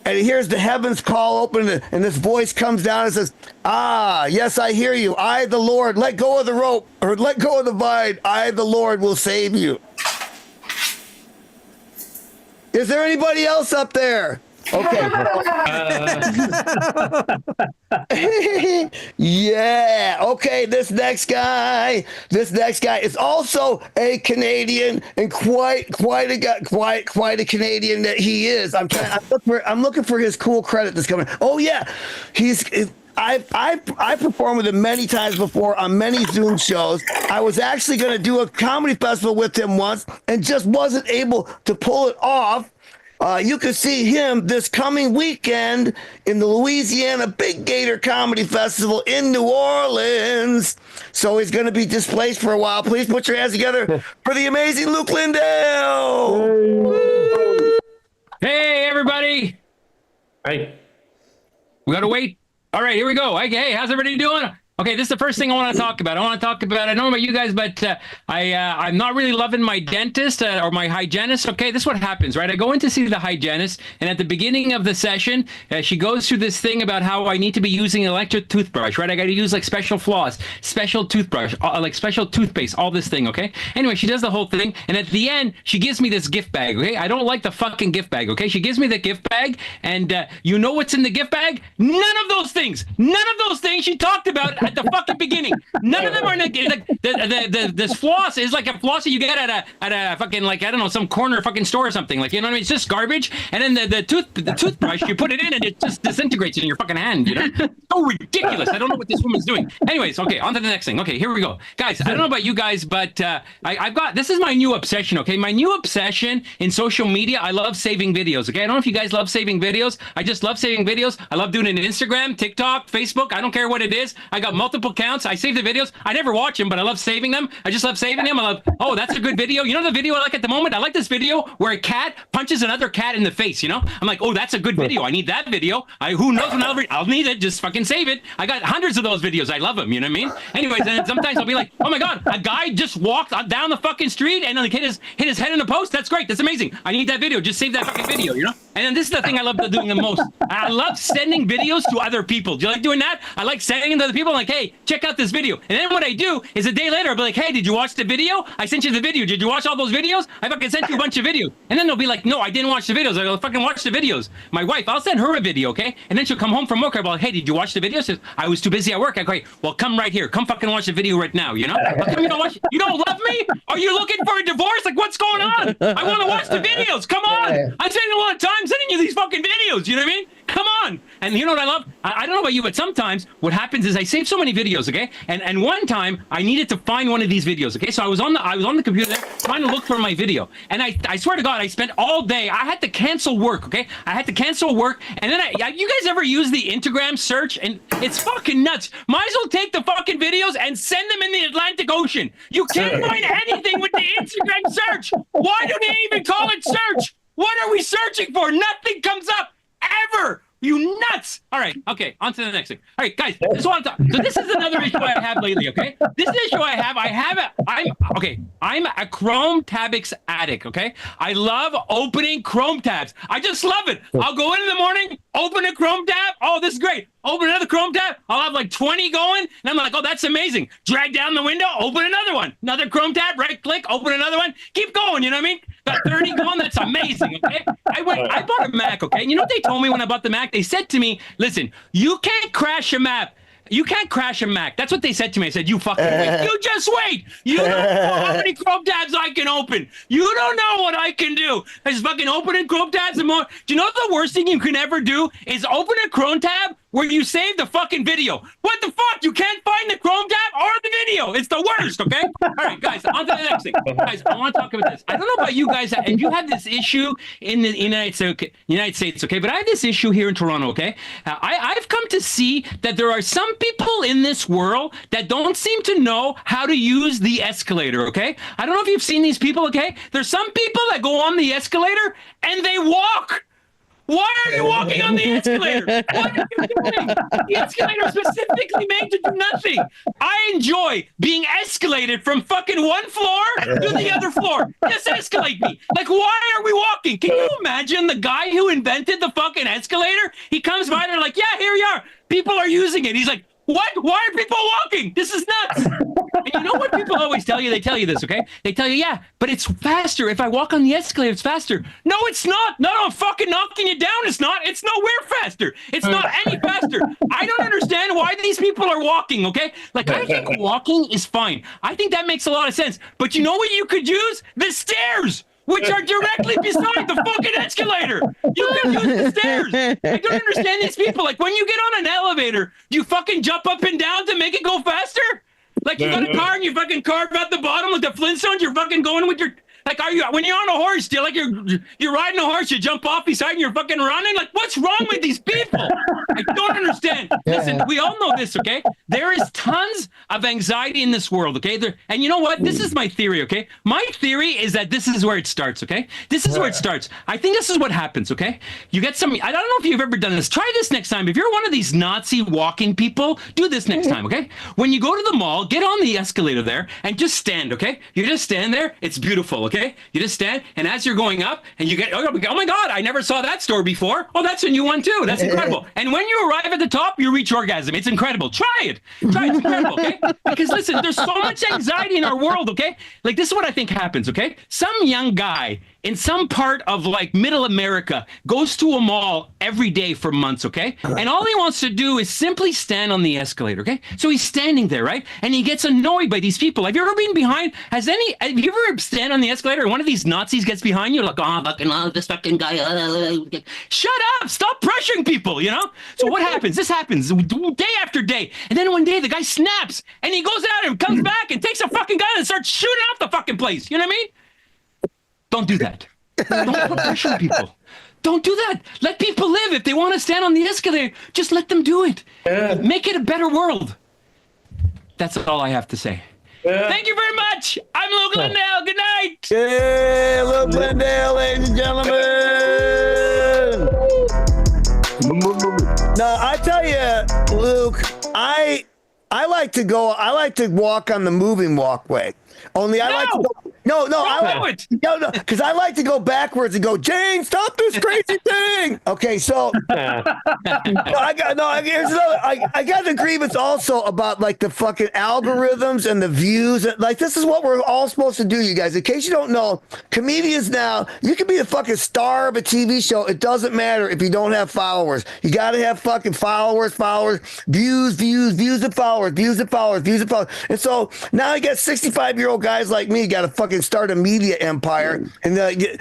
And he hears the heavens call open, and this voice comes down and says, "Ah, yes, I hear you. I, the Lord, let go of the rope, or let go of the vine. I, the Lord, will save you." Is there anybody else up there? Okay. Yeah. Okay. This next guy is also a Canadian, and quite a Canadian that he is. I'm looking for his cool credit that's coming. Oh yeah, I performed with him many times before on many Zoom shows. I was actually going to do a comedy festival with him once and just wasn't able to pull it off. You can see him this coming weekend in the Louisiana Big Gator Comedy Festival in New Orleans. So he's going to be displaced for a while. Please put your hands together for the amazing Luke Lindell. Hey, everybody. Hi. We got to wait. All right, here we go. Hey, how's everybody doing? Okay, this is the first thing I want to talk about. I don't know about you guys, but I'm not really loving my dentist or my hygienist. Okay, this is what happens, right? I go in to see the hygienist, and at the beginning of the session, she goes through this thing about how I need to be using an electric toothbrush, right? I got to use like special floss, special toothbrush, like special toothpaste, all this thing, okay? Anyway, she does the whole thing, and at the end, she gives me this gift bag, okay? I don't like the fucking gift bag, okay? She gives me the gift bag, and you know what's in the gift bag? None of those things. None of those things she talked about at the fucking beginning. None of them are in this floss is like a floss that you get at a fucking, like, I don't know, some corner fucking store or something, like, you know what I mean? It's just garbage, and then the toothbrush, you put it in and it just disintegrates in your fucking hand, you know? So ridiculous. I don't know what this woman's doing. Anyways, okay, on to the next thing. Okay, here we go. Guys, I don't know about you guys, but I've got, this is my new obsession, okay? My new obsession in social media, I love saving videos, okay? I don't know if you guys love saving videos. I just love saving videos. I love doing it on Instagram, TikTok, Facebook. I don't care what it is. I got multiple accounts. I save the videos. I never watch them, but I love saving them. I just love saving them. I love, oh, that's a good video. You know the video I like at the moment? I like this video where a cat punches another cat in the face, you know? I'm like, oh, that's a good video. I need that video. Who knows when I'll need it. Just fucking save it. I got hundreds of those videos. I love them. You know what I mean? Anyways, and sometimes I'll be like, oh my God, a guy just walked down the fucking street and like hit his head in a post. That's great. That's amazing. I need that video. Just save that fucking video, you know? And then this is the thing I love doing the most. I love sending videos to other people. Do you like doing that? I like sending them to other people. I'm like, hey, check out this video. And then what I do is a day later, I'll be like, hey, did you watch the video? I sent you the video. Did you watch all those videos? I fucking sent you a bunch of videos. And then they'll be like, no, I didn't watch the videos. I'll fucking watch the videos. My wife, I'll send her a video, okay? And then she'll come home from work. I'll be like, hey, did you watch the video? She says, I was too busy at work. I go, well, come right here. Come fucking watch the video right now, you know? How come you don't watch? You don't love me? Are you looking for a divorce? Like, what's going on? I want to watch the videos. Come on. I'm spending a lot of time sending you these fucking videos. You know what I mean? Come on. And you know what I love? I don't know about you, but sometimes what happens is I save so many videos, okay? And one time I needed to find one of these videos, okay? So I was on the computer there trying to look for my video. And I swear to God, I spent all day. I had to cancel work, okay? I had to cancel work. And then you guys ever use the Instagram search? And it's fucking nuts. Might as well take the fucking videos and send them in the Atlantic Ocean. You can't find anything with the Instagram search. Why do they even call it search? What are we searching for? Nothing comes up ever. You nuts! All right, okay, on to the next thing. All right, guys, this is what I'm talking. So this is another issue I have lately, okay? This issue I'm a Chrome Tabix addict, okay? I love opening Chrome tabs. I just love it. I'll go in the morning, open a Chrome tab. Oh, this is great. Open another Chrome tab. I'll have like 20 going, and I'm like, oh, that's amazing. Drag down the window, open another one. Another Chrome tab, right click, open another one. Keep going, you know what I mean? Got 30 going, that's amazing, okay? I bought a Mac, okay? And you know what they told me when I bought the Mac? They said to me, listen, you can't crash a Mac. You can't crash a Mac. That's what they said to me. I said, you fucking wait. You just wait. You don't know how many Chrome tabs I can open. You don't know what I can do. I just fucking opening Chrome tabs and more. Do you know what the worst thing you can ever do is open a Chrome tab where you save the fucking video? What the fuck? You can't find the Chrome tab or the video. It's the worst, okay? All right, guys, on to the next thing. Guys, I want to talk about this. I don't know about you guys, if you have this issue in the United States, okay? But I have this issue here in Toronto, okay? I've come to see that there are some people in this world that don't seem to know how to use the escalator, okay? I don't know if you've seen these people, okay? There's some people that go on the escalator and they walk. Why are you walking on the escalator? What are you doing? The escalator is specifically made to do nothing. I enjoy being escalated from fucking one floor to the other floor. Just escalate me. Like, why are we walking? Can you imagine the guy who invented the fucking escalator? He comes by and they're like, yeah, here we are. People are using it. He's like, what? Why are people walking? This is nuts. And you know what people always tell you? They tell you this, okay? They tell you, yeah, but it's faster. If I walk on the escalator, it's faster. No, it's not. No, I'm fucking knocking you down. It's not. It's nowhere faster. It's not any faster. I don't understand why these people are walking, okay? Like, I think walking is fine. I think that makes a lot of sense. But you know what you could use? The stairs, which are directly beside the fucking escalator. You can use the stairs. I don't understand these people. Like, when you get on an elevator, you fucking jump up and down to make it go faster? Like, you got a car and you fucking carve out the bottom with the Flintstones, you're fucking going with your Like, are you when you're on a horse? Do you like you're riding a horse? You jump off beside and you're fucking running. Like, what's wrong with these people? I don't understand. Listen, we all know this, okay? There is tons of anxiety in this world, okay? And you know what? This is my theory, okay? My theory is that this is where it starts, okay? This is where it starts. I think this is what happens, okay? You get some. I don't know if you've ever done this. Try this next time. If you're one of these Nazi walking people, do this next time, okay? When you go to the mall, get on the escalator there and just stand, okay? You just stand there. It's beautiful, okay? You just stand, and as you're going up, and you get, oh my God, I never saw that store before. Oh, that's a new one too. That's incredible. And when you arrive at the top, you reach orgasm. It's incredible. Try it. Try it. It's incredible, okay? Because listen, there's so much anxiety in our world, okay? Like, this is what I think happens, okay? Some young guy in some part of like middle America goes to a mall every day for months, okay? And all he wants to do is simply stand on the escalator, okay? So he's standing there, right? And he gets annoyed by these people. Have you ever been behind? Have you ever stand on the escalator and one of these Nazis gets behind you? Like, this fucking guy. Shut up! Stop pressuring people, you know? So what happens? This happens day after day. And then one day the guy snaps and he goes out and comes back and takes a fucking gun and starts shooting up the fucking place. You know what I mean? Don't do that. Don't put pressure on people. Don't do that. Let people live. If they want to stand on the escalator, just let them do it. Make it a better world. That's all I have to say. Thank you very much. I'm Luke Glendale. Good night. Yeah, Luke Glendale, ladies and gentlemen. Now, I tell you, Luke, I like to walk on the moving walkway. Only I like to go. Because I like to go backwards and go, Jane, stop this crazy thing. Okay, so I got the grievance also about like the fucking algorithms and the views. Like, this is what we're all supposed to do, you guys. In case you don't know, comedians now, you can be the fucking star of a TV show. It doesn't matter if you don't have followers. You got to have fucking followers, views and followers. And so now I got 65-year-old guys like me got to fucking start a media empire, and you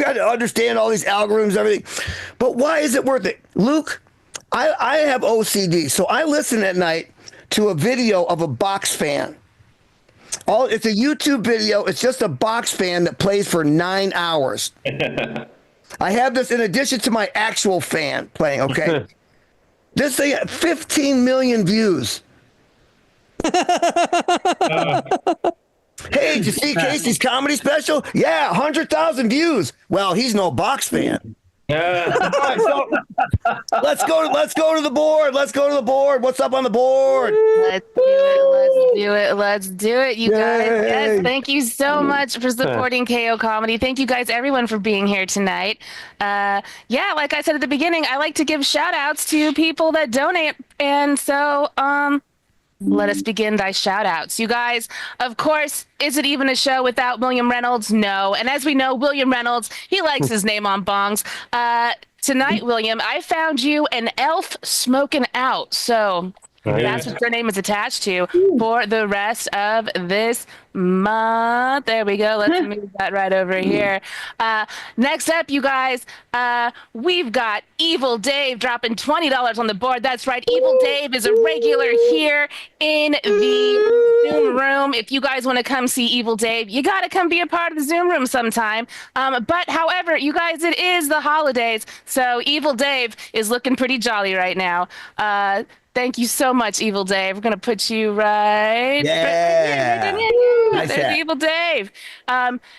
got to understand all these algorithms, everything. But why is it worth it, Luke? I have OCD, so I listen at night to a video of a box fan. It's a YouTube video. It's just a box fan that plays for 9 hours. I have this in addition to my actual fan playing. Okay, this thing 15 million views. Hey, did you see Casey's comedy special? Yeah, 100,000 views. Well, he's no box fan. All right, so let's go to the board. What's up on the board? Let's do it, you guys. Yes, thank you so much for supporting KO Comedy. Thank you guys, everyone, for being here tonight. Like I said at the beginning, I like to give shout outs to people that donate. And so, let us begin thy shout outs. You guys, of course, is it even a show without William Reynolds? No. And as we know, William Reynolds, he likes his name on bongs. Tonight, William, I found you an elf smoking out. So that's what your name is attached to for the rest of this month. There we go. Let's move that right over here. Next up, you guys, we've got Evil Dave dropping $20 on the board. That's right. Evil Dave is a regular here in the Zoom room. If you guys want to come see Evil Dave, you got to come be a part of the Zoom room sometime. But however, you guys, it is the holidays. So Evil Dave is looking pretty jolly right now. Thank you so much, Evil Dave. We're going to put you right. Yeah. There's Evil Dave.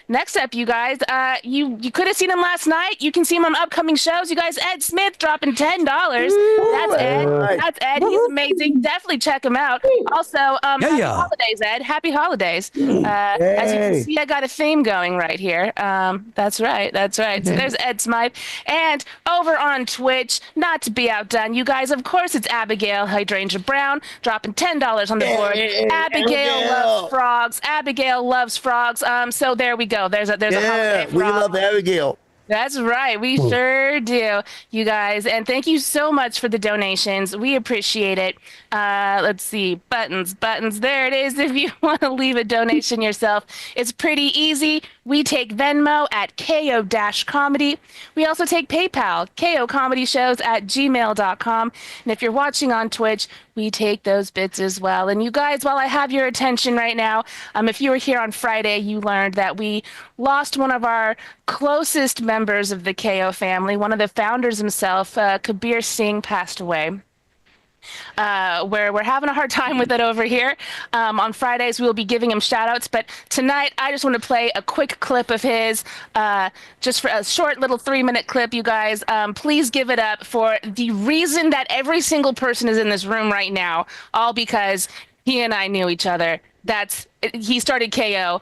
Next up, you guys, you could have seen him last night. You can see him on upcoming shows. You guys, Ed Smith dropping $10. That's Ed. That's Ed. He's amazing. Definitely check him out. Also, happy holidays, Ed. Happy holidays. As you can see, I got a theme going right here. That's right. So there's Ed Smythe. And over on Twitch, not to be outdone, you guys, of course, it's Abigail Hydrangea Brown dropping $10 on the board. Abigail loves frogs. Abigail loves frogs. So there we go. There's a holiday frog. We love Abigail. That's right. We sure do, you guys. And thank you so much for the donations. We appreciate it. Let's see. Buttons. There it is. If you want to leave a donation yourself, it's pretty easy. We take Venmo at KO-comedy. We also take PayPal, KOComedyShows@gmail.com. And if you're watching on Twitch, we take those bits as well. And you guys, while I have your attention right now, if you were here on Friday, you learned that we lost one of our closest members of the KO family. One of the founders himself, Kabir Singh, passed away. Where we're having a hard time with it over here. On Fridays, we'll be giving him shout outs, but tonight I just want to play a quick clip of his, just for a short little 3-minute clip, you guys. Please give it up for the reason that every single person is in this room right now, all because he and I knew each other. He started KO.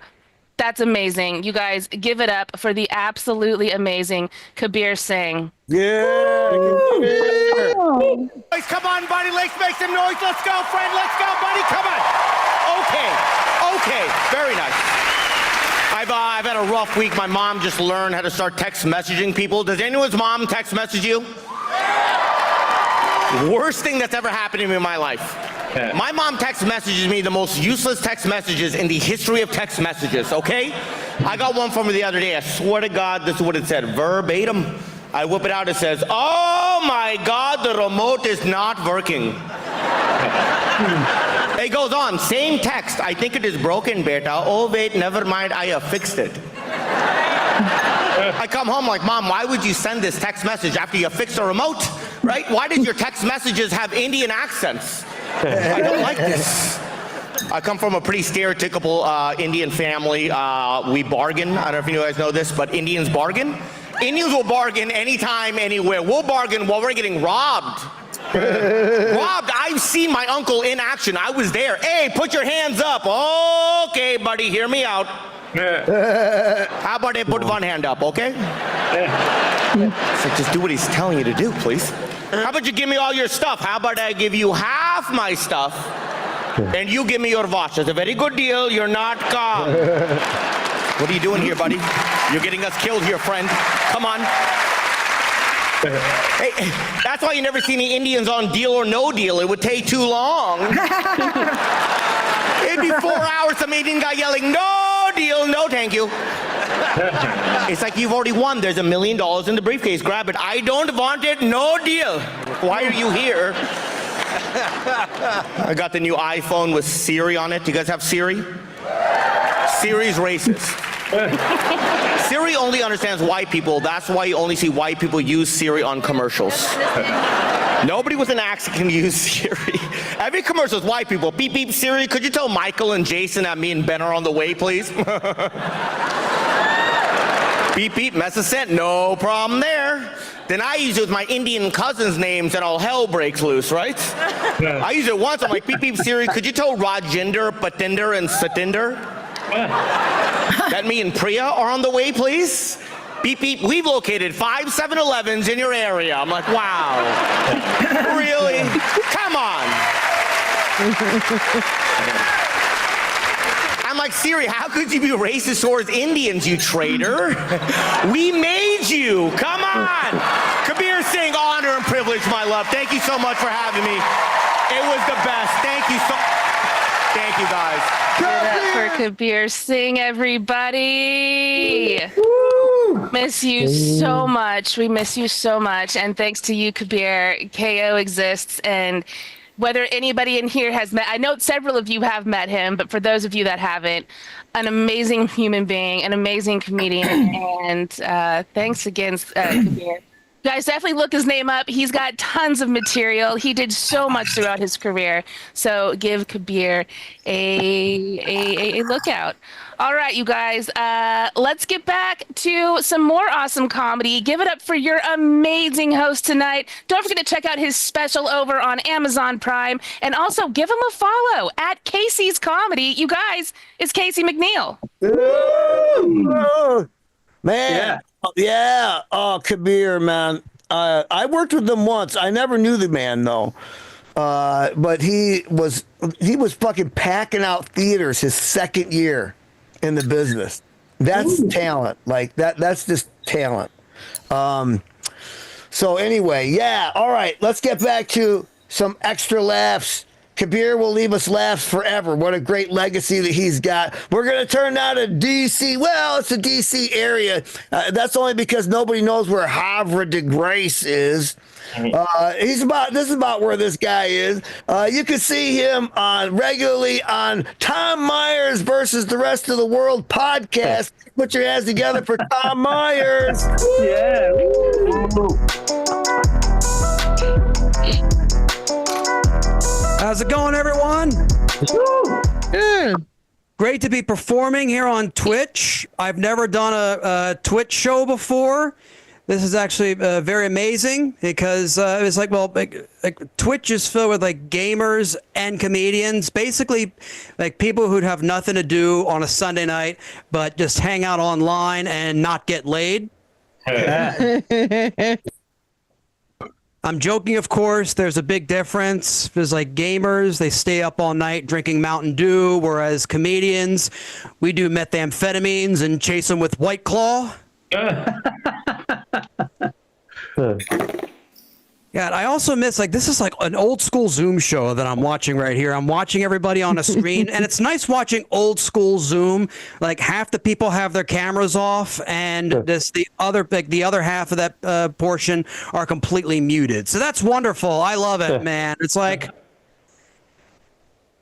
That's amazing. You guys, give it up for the absolutely amazing Kabir Singh. Yeah. Boys, come on, buddy. Let's make some noise. Let's go, friend. Let's go, buddy. Come on. Okay. Very nice. I've had a rough week. My mom just learned how to start text messaging people. Does anyone's mom text message you? Worst thing that's ever happened to me in my life. My mom text messages me the most useless text messages in the history of text messages, okay? I got one from her the other day. I swear to God, this is what it said, verbatim. I whip it out, it says, "Oh my God, the remote is not working." It goes on, same text. "I think it is broken, beta. Oh wait, never mind, I have fixed it." I come home like, "Mom, why would you send this text message after you fixed the remote, right? Why did your text messages have Indian accents? I don't like this." I come from a pretty stereotypical Indian family. We bargain. I don't know if you guys know this, but Indians bargain. Indians will bargain anytime, anywhere. We'll bargain while we're getting robbed. Robbed. I've seen my uncle in action. I was there. "Hey, put your hands up." "Okay, buddy, hear me out. How about I put one hand up, okay?" So just do what he's telling you to do, please. "How about you give me all your stuff? How about I give you half my stuff and you give me your watch? It's a very good deal. You're not calm." What are you doing here, buddy? You're getting us killed here, friend. Come on. Hey, that's why you never see any Indians on Deal or No Deal. It would take too long. It'd be 4 hours, some Indian guy yelling, "No deal, no thank you." It's like, you've already won. There's $1 million in the briefcase. Grab it. "I don't want it. No deal." Why are you here? I got the new iPhone with Siri on it. Do you guys have Siri? Siri's racist. Siri only understands white people. That's why you only see white people use Siri on commercials. Nobody with an accent can use Siri. Every commercial is white people. "Beep, beep, Siri, could you tell Michael and Jason that me and Ben are on the way, please?" "Beep, beep, message sent." "No problem there." Then I use it with my Indian cousins' names and all hell breaks loose, right? I use it once. I'm like, "Beep, beep, Siri, could you tell Rajinder, Patinder, and Satinder that me and Priya are on the way, please?" "Beep, beep, we've located 5 7-Elevens in your area." I'm like, wow. Really? Come on. I'm like, "Siri, how could you be racist towards Indians, you traitor? We made you. Come on." Kabir Singh, honor and privilege, my love. Thank you so much for having me. It was the best. Thank you guys. Give it up for Kabir Singh, everybody. Miss you so much. We miss you so much. And thanks to you, Kabir, KO exists. And whether anybody in here has met, I know several of you have met him, but for those of you that haven't, an amazing human being, an amazing comedian. And thanks again, Kabir. You guys definitely look his name up. He's got tons of material. He did so much throughout his career. So give Kabir a lookout. All right, you guys, let's get back to some more awesome comedy. Give it up for your amazing host tonight. Don't forget to check out his special over on Amazon Prime. And also give him a follow at Casey's Comedy. You guys, it's Casey McNeil. Man. Yeah. Oh, Kabir, man. I worked with him once. I never knew the man though. But he was fucking packing out theaters his second year in the business. That's talent. Like that's just talent. So anyway, yeah. All right, let's get back to some extra laughs. Kabir will leave us laughs forever. What a great legacy that he's got. We're going to turn now to D.C. Well, it's a D.C. area. That's only because nobody knows where Havre de Grace is. This is about where this guy is. You can see him regularly on Tom Myers versus the Rest of the World podcast. Put your hands together for Tom Myers. Yeah. How's it going, everyone? Great to be performing here on Twitch. I've never done a Twitch show before. This is actually very amazing because it's like, well, like Twitch is filled with like gamers and comedians, basically like people who'd have nothing to do on a Sunday night, but just hang out online and not get laid. I'm joking, of course. There's a big difference. There's like gamers, they stay up all night drinking Mountain Dew, whereas comedians, we do methamphetamines and chase them with White Claw. Yeah, I also miss, like, this is like an old school Zoom show that I'm watching right here. I'm watching everybody on a screen, and it's nice watching old school Zoom. Like, half the people have their cameras off, and the other half of that portion are completely muted. So that's wonderful. I love it, man. It's like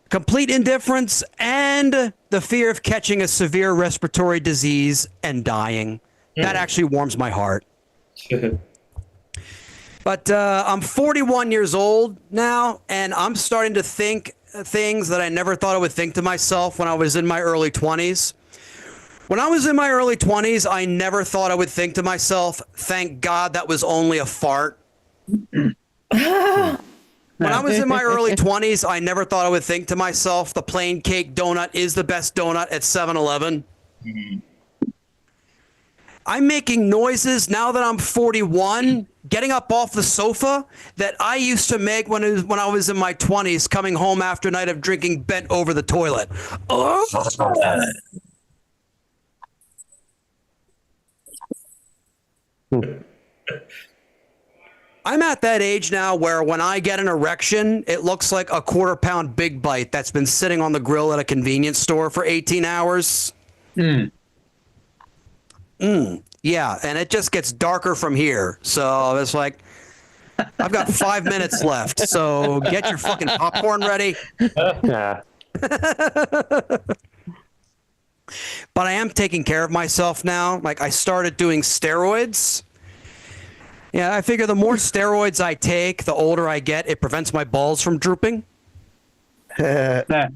complete indifference and the fear of catching a severe respiratory disease and dying. That actually warms my heart. But I'm 41 years old now, and I'm starting to think things that I never thought I would think to myself when I was in my early 20s. When I was in my early 20s, I never thought I would think to myself, thank God that was only a fart. When I was in my early 20s, I never thought I would think to myself, the plain cake donut is the best donut at 7-Eleven. I'm making noises now that I'm 41, getting up off the sofa that I used to make when I was in my 20s, coming home after a night of drinking bent over the toilet. Oh. I'm at that age now where when I get an erection, it looks like a quarter-pound Big Bite that's been sitting on the grill at a convenience store for 18 hours. Yeah, and it just gets darker from here. So it's like, I've got 5 minutes left. So get your fucking popcorn ready. But I am taking care of myself now. Like, I started doing steroids. Yeah, I figure the more steroids I take, the older I get. It prevents my balls from drooping. And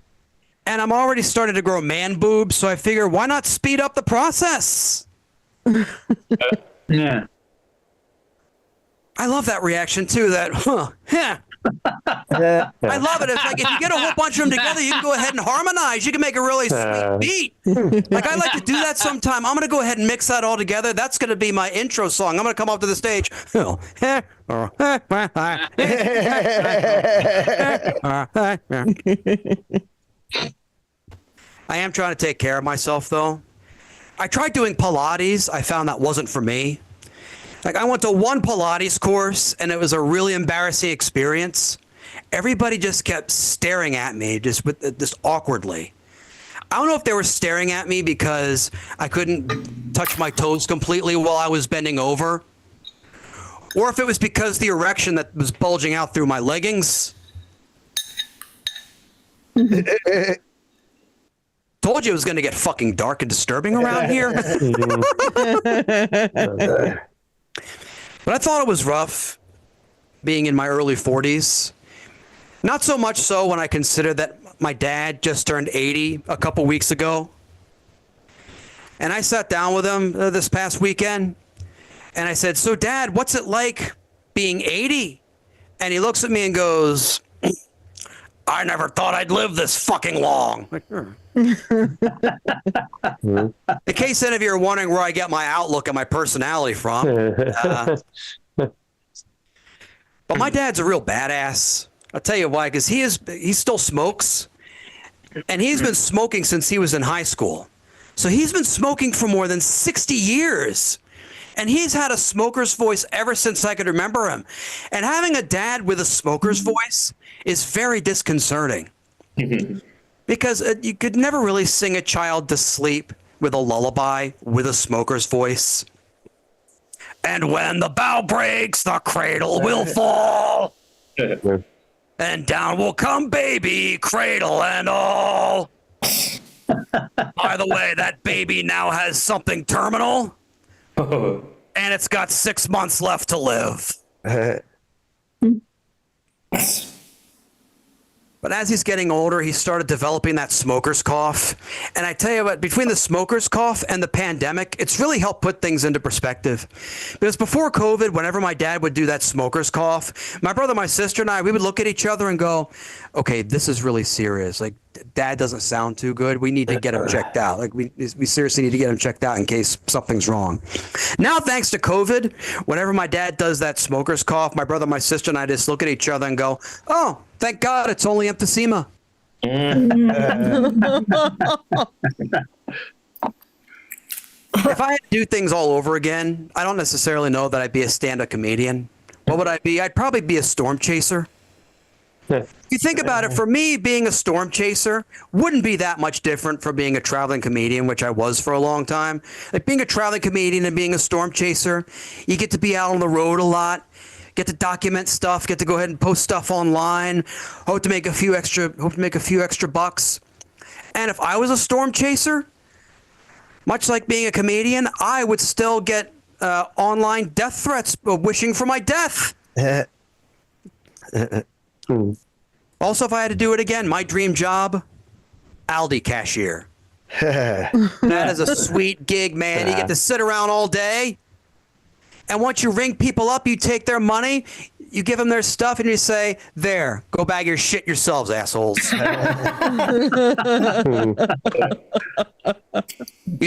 I'm already starting to grow man boobs, so I figure, why not speed up the process? Yeah. I love that reaction too. That yeah. I love it. It's like if you get a whole bunch of them together, you can go ahead and harmonize. You can make a really sweet beat. Like, I like to do that sometime. I'm going to go ahead and mix that all together. That's going to be my intro song. I'm going to come up to the stage. I am trying to take care of myself, though. I tried doing Pilates. I found that wasn't for me. Like, I went to one Pilates course, and it was a really embarrassing experience. Everybody just kept staring at me, just awkwardly. I don't know if they were staring at me because I couldn't touch my toes completely while I was bending over, or if it was because the erection that was bulging out through my leggings. Told you it was going to get fucking dark and disturbing around here. But I thought it was rough being in my early 40s. Not so much so when I consider that my dad just turned 80 a couple weeks ago. And I sat down with him this past weekend, and I said, so Dad, what's it like being 80? And he looks at me and goes, I never thought I'd live this fucking long. In case any of you are wondering where I get my outlook and my personality from. But my dad's a real badass. I'll tell you why, because he still smokes. And he's been smoking since he was in high school. So he's been smoking for more than 60 years. And he's had a smoker's voice ever since I could remember him. And having a dad with a smoker's voice is very disconcerting. Because you could never really sing a child to sleep with a lullaby with a smoker's voice. And when the bow breaks, the cradle will fall. And down will come baby, cradle and all. By the way, that baby now has something terminal. And it's got 6 months left to live. But as he's getting older, he started developing that smoker's cough. And I tell you what, between the smoker's cough and the pandemic, it's really helped put things into perspective. Because before COVID, whenever my dad would do that smoker's cough, my brother, my sister, and I, we would look at each other and go, okay, this is really serious. Like, Dad doesn't sound too good. We need to get him checked out. Like, we seriously need to get him checked out in case something's wrong. Now, thanks to COVID, whenever my dad does that smoker's cough, my brother, my sister, and I just look at each other and go, oh, thank God it's only emphysema. If I had to do things all over again, I don't necessarily know that I'd be a stand-up comedian. What would I be? I'd probably be a storm chaser. You think about it, for me, being a storm chaser wouldn't be that much different from being a traveling comedian, which I was for a long time. Like being a traveling comedian and being a storm chaser, you get to be out on the road a lot, get to document stuff, get to go ahead and post stuff online, hope to make a few extra bucks. And if I was a storm chaser, much like being a comedian, I would still get online death threats wishing for my death. Also, if I had to do it again, my dream job, Aldi cashier. That is a sweet gig, man. You get to sit around all day. And once you ring people up, you take their money, you give them their stuff, and you say, there, go bag your shit yourselves, assholes. You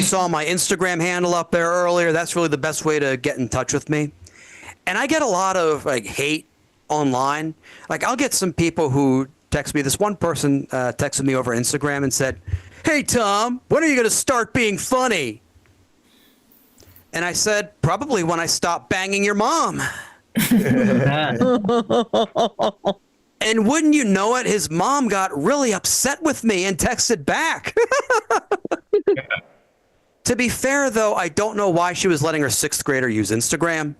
saw my Instagram handle up there earlier. That's really the best way to get in touch with me. And I get a lot of hate online. Like, I'll get some people who text me. This one person texted me over Instagram and said, hey, Tom, when are you going to start being funny? And I said, probably when I stop banging your mom. And wouldn't you know it, his mom got really upset with me and texted back. To be fair, though, I don't know why she was letting her 6th grader use Instagram.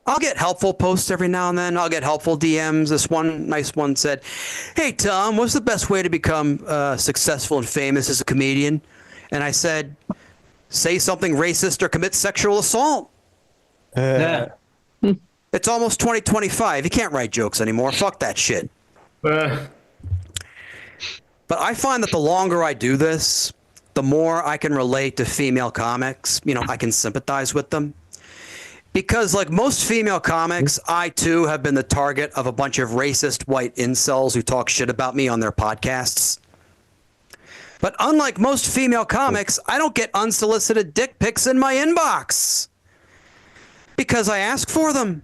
I'll get helpful posts every now and then. I'll get helpful DMs. This one nice one said, hey, Tom, what's the best way to become successful and famous as a comedian? And I said, say something racist or commit sexual assault. It's almost 2025. You can't write jokes anymore. Fuck that shit. But I find that the longer I do this, the more I can relate to female comics. You know, I can sympathize with them. Because like most female comics, I too have been the target of a bunch of racist white incels who talk shit about me on their podcasts. But unlike most female comics, I don't get unsolicited dick pics in my inbox. Because I ask for them.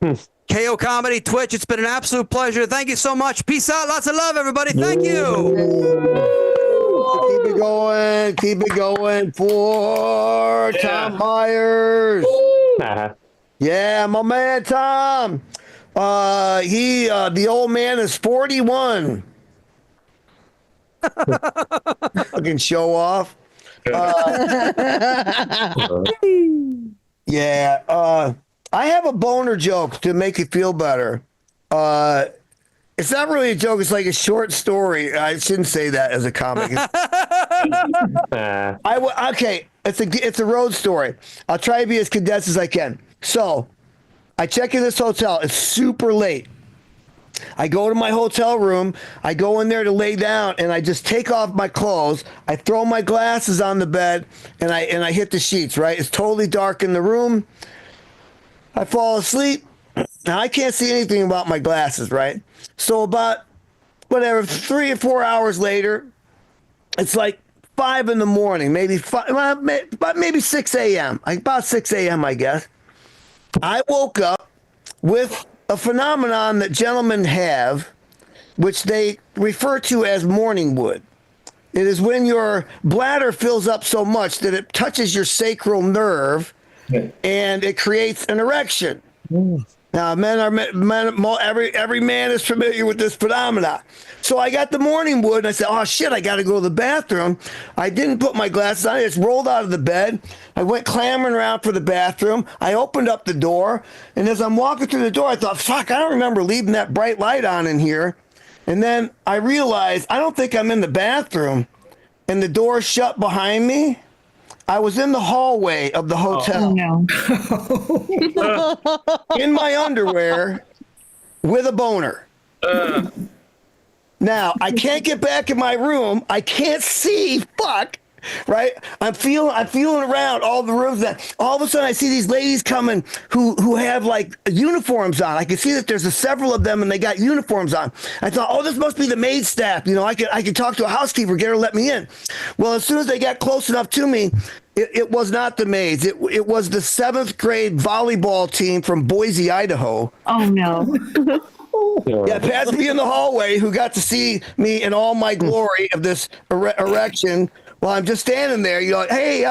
KO Comedy, Twitch, it's been an absolute pleasure. Thank you so much. Peace out. Lots of love, everybody. Thank you. Keep it going for Tom Myers. Yeah, my man Tom. The old man is 41. Fucking show off. Yeah. I have a boner joke to make you feel better. It's not really a joke. It's like a short story. I shouldn't say that as a comic. Okay, it's a road story. I'll try to be as condensed as I can. So, I check in this hotel. It's super late. I go to my hotel room. I go in there to lay down, and I just take off my clothes. I throw my glasses on the bed, and I hit the sheets. Right? It's totally dark in the room. I fall asleep. Now, I can't see anything about my glasses, right? So about, 3 or 4 hours later, it's like 5 in the morning, maybe 6 a.m. About 6 a.m., I guess. I woke up with a phenomenon that gentlemen have, which they refer to as morning wood. It is when your bladder fills up so much that it touches your sacral nerve and it creates an erection. Now, every man is familiar with this phenomena. So I got the morning wood and I said, oh shit, I got to go to the bathroom. I didn't put my glasses on. I just rolled out of the bed. I went clambering around for the bathroom. I opened up the door. And as I'm walking through the door, I thought, fuck, I don't remember leaving that bright light on in here. And then I realized I don't think I'm in the bathroom. And the door shut behind me. I was in the hallway of the hotel. In my underwear with a boner. Now, I can't get back in my room. I can't see. Fuck. Right? I'm feeling around all the rooms. That all of a sudden I see these ladies coming who have like uniforms on. I can see that there's several of them and they got uniforms on. I thought, oh, this must be the maid staff. You know, I could talk to a housekeeper, get her to let me in. Well, as soon as they got close enough to me, it was not the maids. It was the 7th grade volleyball team from Boise, Idaho. Oh no. Yeah, passed me in the hallway, who got to see me in all my glory of this erection. Well, I'm just standing there, you know, like, hey,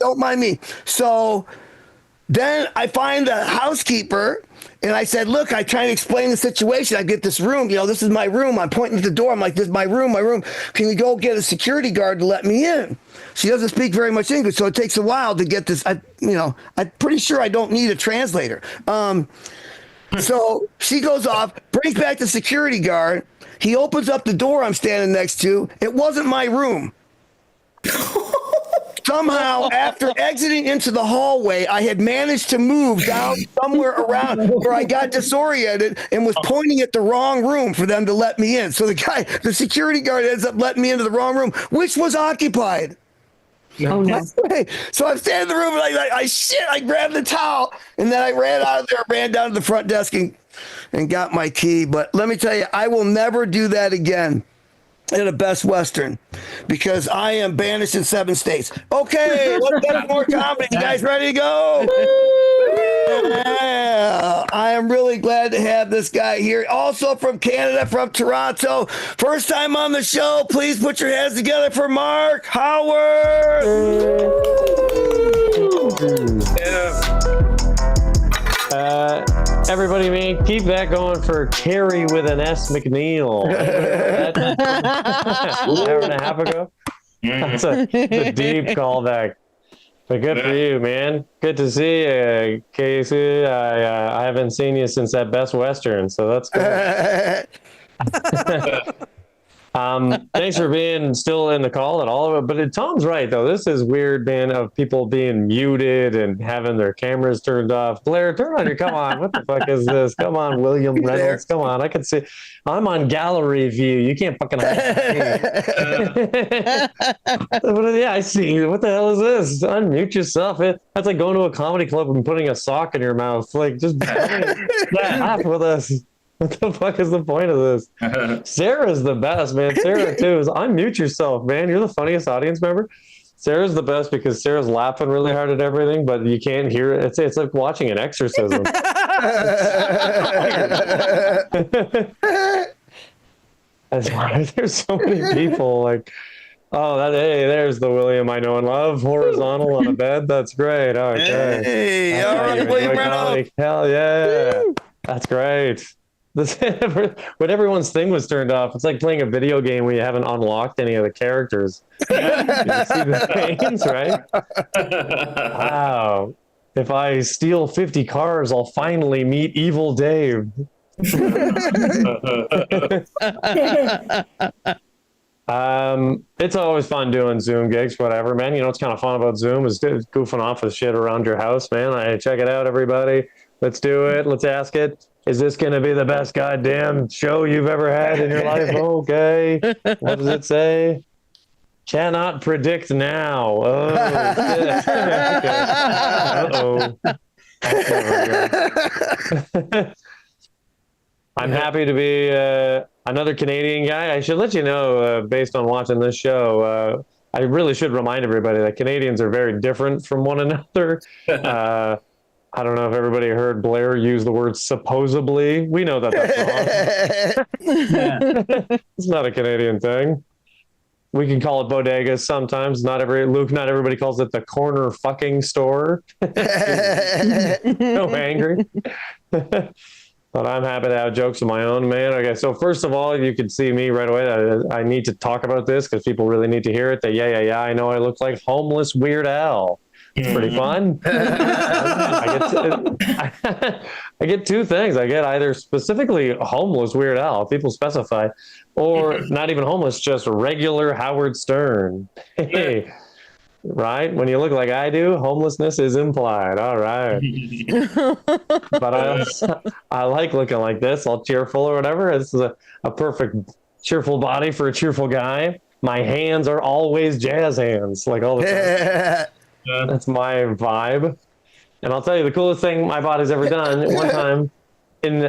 don't mind me. So then I find the housekeeper and I said, look, I try to explain the situation. I get this room, you know, this is my room. I'm pointing at the door. I'm like, this is my room, my room. Can you go get a security guard to let me in? She doesn't speak very much English, so it takes a while to get this. I'm pretty sure I don't need a translator. So she goes off, brings back the security guard. He opens up the door I'm standing next to. It wasn't my room. Somehow, after exiting into the hallway, I had managed to move down somewhere around where I got disoriented and was pointing at the wrong room for them to let me in. So the security guard ends up letting me into the wrong room, which was occupied. Oh, no. So I'm standing in the room and I grabbed the towel and then I ran out of there, ran down to the front desk and got my key. But let me tell you, I will never do that again in a Best Western because I am banished in 7 states. Okay, let's get more comedy. You guys ready to go? Yeah, I am really glad to have this guy here. Also from Canada, from Toronto. First time on the show. Please put your hands together for Mark Howard. Everybody, man, keep that going for Carrie with an S. McNeil. An hour and a half ago. That's a deep callback. But good for you, man. Good to see you, Casey. I haven't seen you since that Best Western, so that's good. Thanks for being still in the call and all of it. But Tom's right, though. This is weird, man, of people being muted and having their cameras turned off. Blair, turn on your, come on. What the fuck is this? Come on, William Reynolds. Come on. I can see. I'm on gallery view. You can't fucking yeah, I see. What the hell is this? Unmute yourself. That's like going to a comedy club and putting a sock in your mouth. Like, just laugh with us. What the fuck is the point of this? Sarah's the best, man. Sarah, too, is unmute yourself, man. You're the funniest audience member. Sarah's the best because Sarah's laughing really hard at everything, but you can't hear it. It's like watching an exorcism. There's so many people like, hey, there's the William I know and love, horizontal on a bed. That's great. Okay. Hey, all right, William Reynolds. Hell yeah. That's great. When everyone's thing was turned off, it's like playing a video game where you haven't unlocked any of the characters. You see the names, right? Wow. If I steal 50 cars, I'll finally meet Evil Dave. It's always fun doing Zoom gigs, whatever, man. You know what's kind of fun about Zoom is goofing off with shit around your house, man. Check it out, everybody. Let's do it. Let's ask it. Is this going to be the best goddamn show you've ever had in your life? Okay. What does it say? Cannot predict now. Oh, shit. Uh-oh. I'm happy to be another Canadian guy. I should let you know, based on watching this show, I really should remind everybody that Canadians are very different from one another. I don't know if everybody heard Blair use the word supposedly. We know that that's wrong. It's not a Canadian thing. We can call it bodegas sometimes. Not everybody calls it the corner fucking store. So angry. But I'm happy to have jokes of my own, man. Okay, so first of all, you can see me right away. I need to talk about this because people really need to hear it. That yeah, I know I look like homeless Weird Al. It's pretty fun. I get two things. I get either specifically homeless Weird Al, people specify, or not even homeless, just regular Howard Stern. Hey, right? When you look like I do, homelessness is implied. All right. But I like looking like this, all cheerful or whatever. This is a perfect cheerful body for a cheerful guy. My hands are always jazz hands, like all the time. That's my vibe. And I'll tell you the coolest thing my body's ever done. One time in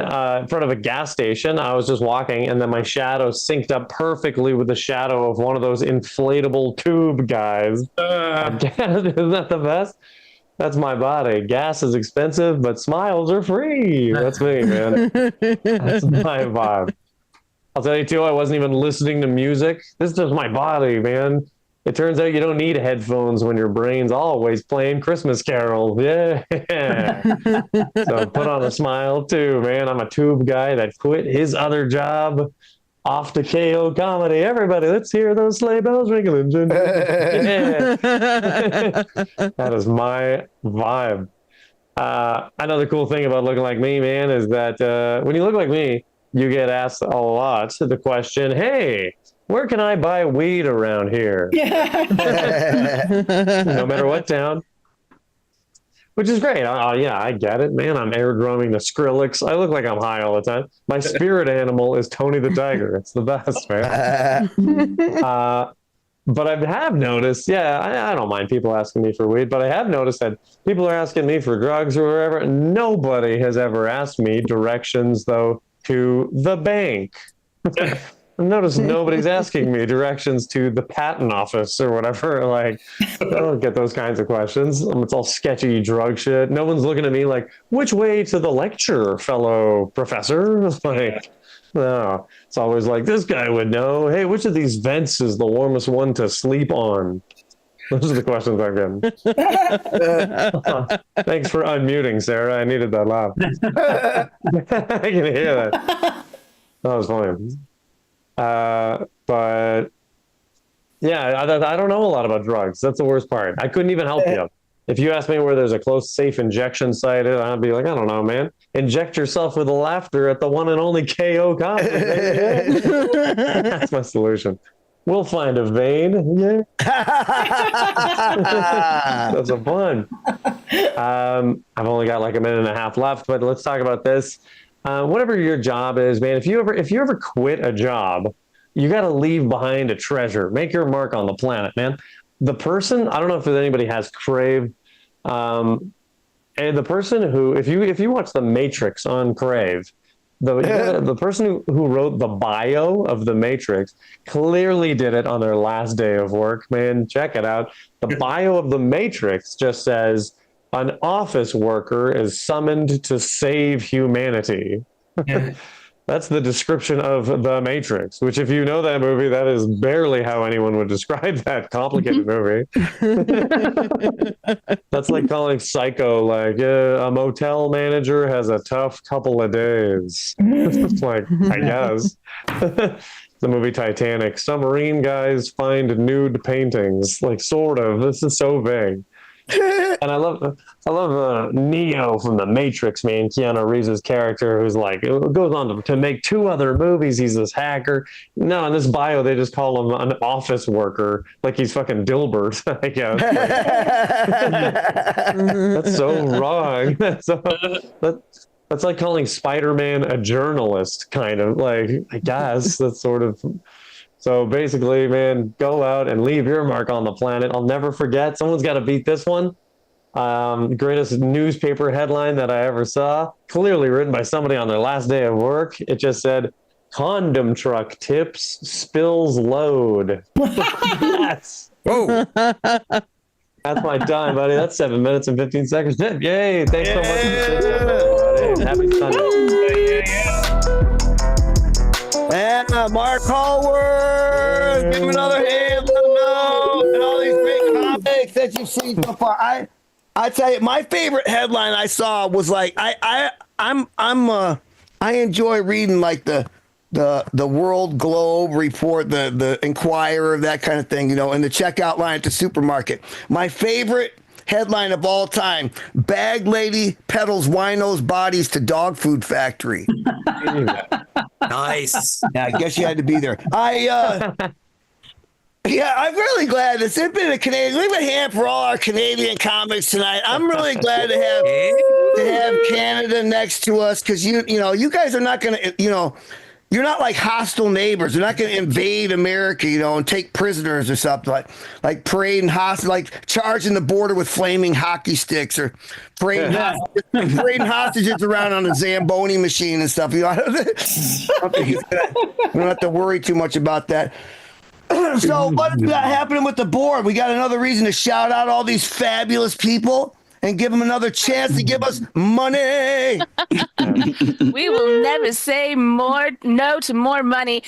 front of a gas station, I was just walking, and then my shadow synced up perfectly with the shadow of one of those inflatable tube guys. Isn't that the best? That's my body. Gas is expensive, but smiles are free. That's me, man. That's my vibe. I'll tell you, too, I wasn't even listening to music. This is just my body, man. It turns out you don't need headphones when your brain's always playing Christmas carols. Yeah. So put on a smile too, man. I'm a tube guy that quit his other job off to KO comedy. Everybody, let's hear those sleigh bells ringing. Yeah. That is my vibe. Another cool thing about looking like me, man, is that when you look like me, you get asked a lot the question, hey, where can I buy weed around here? No matter what town. Which is great. Yeah, I get it, man. I'm air drumming the Skrillex. I look like I'm high all the time. My spirit animal is Tony the Tiger. It's the best, man. But I have noticed, I don't mind people asking me for weed, but I have noticed that people are asking me for drugs or whatever. Nobody has ever asked me directions, though, to the bank. Notice nobody's asking me directions to the patent office or whatever. Like, I don't get those kinds of questions. It's all sketchy drug shit. No one's looking at me like, which way to the lecture, fellow professor? Like, no. It's always like, this guy would know. Hey, which of these vents is the warmest one to sleep on? Those are the questions I'm getting. Thanks for unmuting, Sarah. I needed that laugh. I can hear that. That was funny. But yeah, I don't know a lot about drugs. That's the worst part. I couldn't even help you. If you ask me where there's a close, safe injection site, I'd be like, I don't know, man. Inject yourself with laughter at the one and only KO comedy. That's my solution. We'll find a vein. Yeah. That's a fun. I've only got like a minute and a half left, but let's talk about this. Whatever your job is, man, if you ever quit a job, you got to leave behind a treasure. Make your mark on the planet, man. The person, I don't know if anybody has Crave, and the person who, if you watch The Matrix on Crave, the person who wrote the bio of The Matrix clearly did it on their last day of work, man. Check it out. The bio of The Matrix just says, an office worker is summoned to save humanity. Yeah. That's the description of The Matrix, which if you know that movie, that is barely how anyone would describe that complicated movie. That's like calling Psycho like a motel manager has a tough couple of days. It's like, I guess. The movie Titanic, submarine guys find nude paintings, like sort of. This is so vague. And I love Neo from The Matrix, man. Keanu Reeves' character, who's like, goes on to make 2 other movies. He's this hacker. No, in this bio, they just call him an office worker, like he's fucking Dilbert. I guess. That's so wrong. That's like calling Spider-Man a journalist, kind of. Like, I guess that's sort of. So basically, man, go out and leave your mark on the planet. I'll never forget. Someone's got to beat this one. Greatest newspaper headline that I ever saw. Clearly written by somebody on their last day of work. It just said, condom truck tips, spills load. That's my time, buddy. That's 7 minutes and 15 seconds. Yay. Thanks so much. Happy Sunday. And Yeah, Mark Hallworth. Give him another hand. Let him know. And all these great comics that you've seen so far. I tell you, my favorite headline I saw was like I enjoy reading like the World Globe Report, the Inquirer, that kind of thing, you know, in the checkout line at the supermarket. My favorite headline of all time: bag lady peddles winos bodies to dog food factory. Nice. Yeah, I guess you had to be there. Yeah, I'm really glad it's been a Canadian. Leave a hand for all our Canadian comics tonight. I'm really glad to have Canada next to us, because you know you guys are not going to, you know, you're not like hostile neighbors. They're not going to invade America, you know, and take prisoners or something like parading hostage, like charging the border with flaming hockey sticks, or parading hostages around on a Zamboni machine and stuff. You know, we don't have to worry too much about that. So what's happening with the board? We got another reason to shout out all these fabulous people and give them another chance to give us money. We will never say no to more money.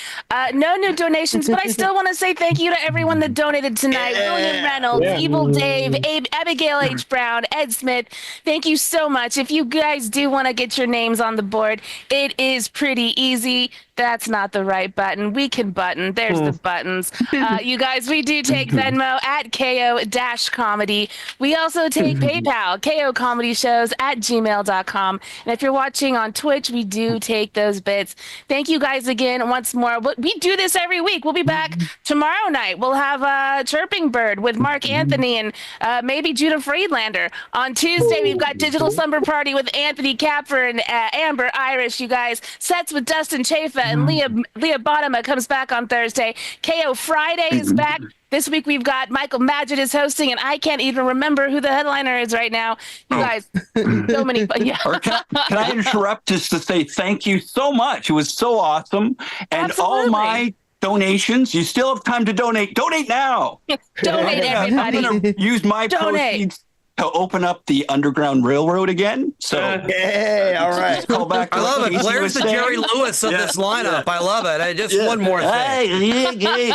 No new donations, but I still want to say thank you to everyone that donated tonight. William Reynolds, Evil Dave, Abigail H. Brown, Ed Smith. Thank you so much. If you guys do want to get your names on the board, it is pretty easy. That's not the right button. We can button. There's the buttons. You guys, we do take Venmo at KO-comedy. We also take PayPal, KOComedyShows@gmail.com. And if you're watching on Twitch, we do take those bits. Thank you guys again once more. We do this every week. We'll be back tomorrow night. We'll have Chirping Bird with Mark Anthony and maybe Judah Friedlander. On Tuesday, we've got Digital Slumber Party with Anthony Capfer and Amber Irish, you guys. Sets with Dustin Chafa and Leah Bottoма comes back on Thursday. KO Friday is back. This week we've got Michael Madgett is hosting, and I can't even remember who the headliner is right now. You guys, so many. Yeah. Or can I interrupt just to say thank you so much? It was so awesome. And all my donations, you still have time to donate. Donate now. Donate, everybody. I'm going to use my proceeds to open up the Underground Railroad again. So, all right. Call back. I love it. Blair's the Jerry Lewis of this lineup. I love it. Just one more thing.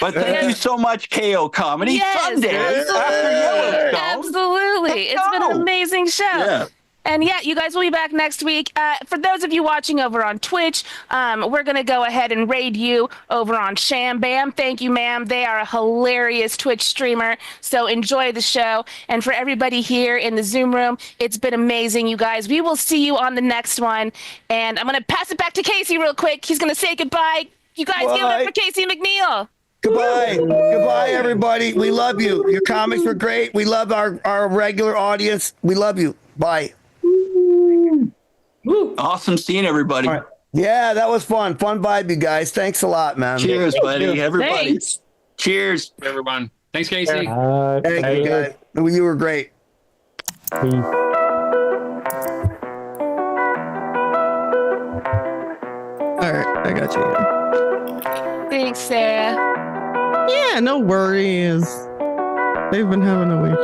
But thank you so much, KO Comedy. Sunday after Yellowstone. Absolutely. It's been an amazing show. Yeah. And yeah, you guys will be back next week. For those of you watching over on Twitch, we're going to go ahead and raid you over on Sham Bam. Thank you, ma'am. They are a hilarious Twitch streamer. So enjoy the show. And for everybody here in the Zoom room, it's been amazing, you guys. We will see you on the next one. And I'm going to pass it back to Casey real quick. He's going to say goodbye. You guys give it up for Casey McNeil. Goodbye. Goodbye, everybody. We love you. Your comics were great. We love our regular audience. We love you. Bye. Awesome seeing everybody. Right. Yeah, that was fun. Fun vibe, you guys. Thanks a lot, man. Cheers, buddy. Everybody. Thanks. Cheers. Everyone. Thanks, Casey. Thank you, guys. You were great. Peace. All right, I got you. Thanks, Sarah. Yeah, no worries. They've been having a week.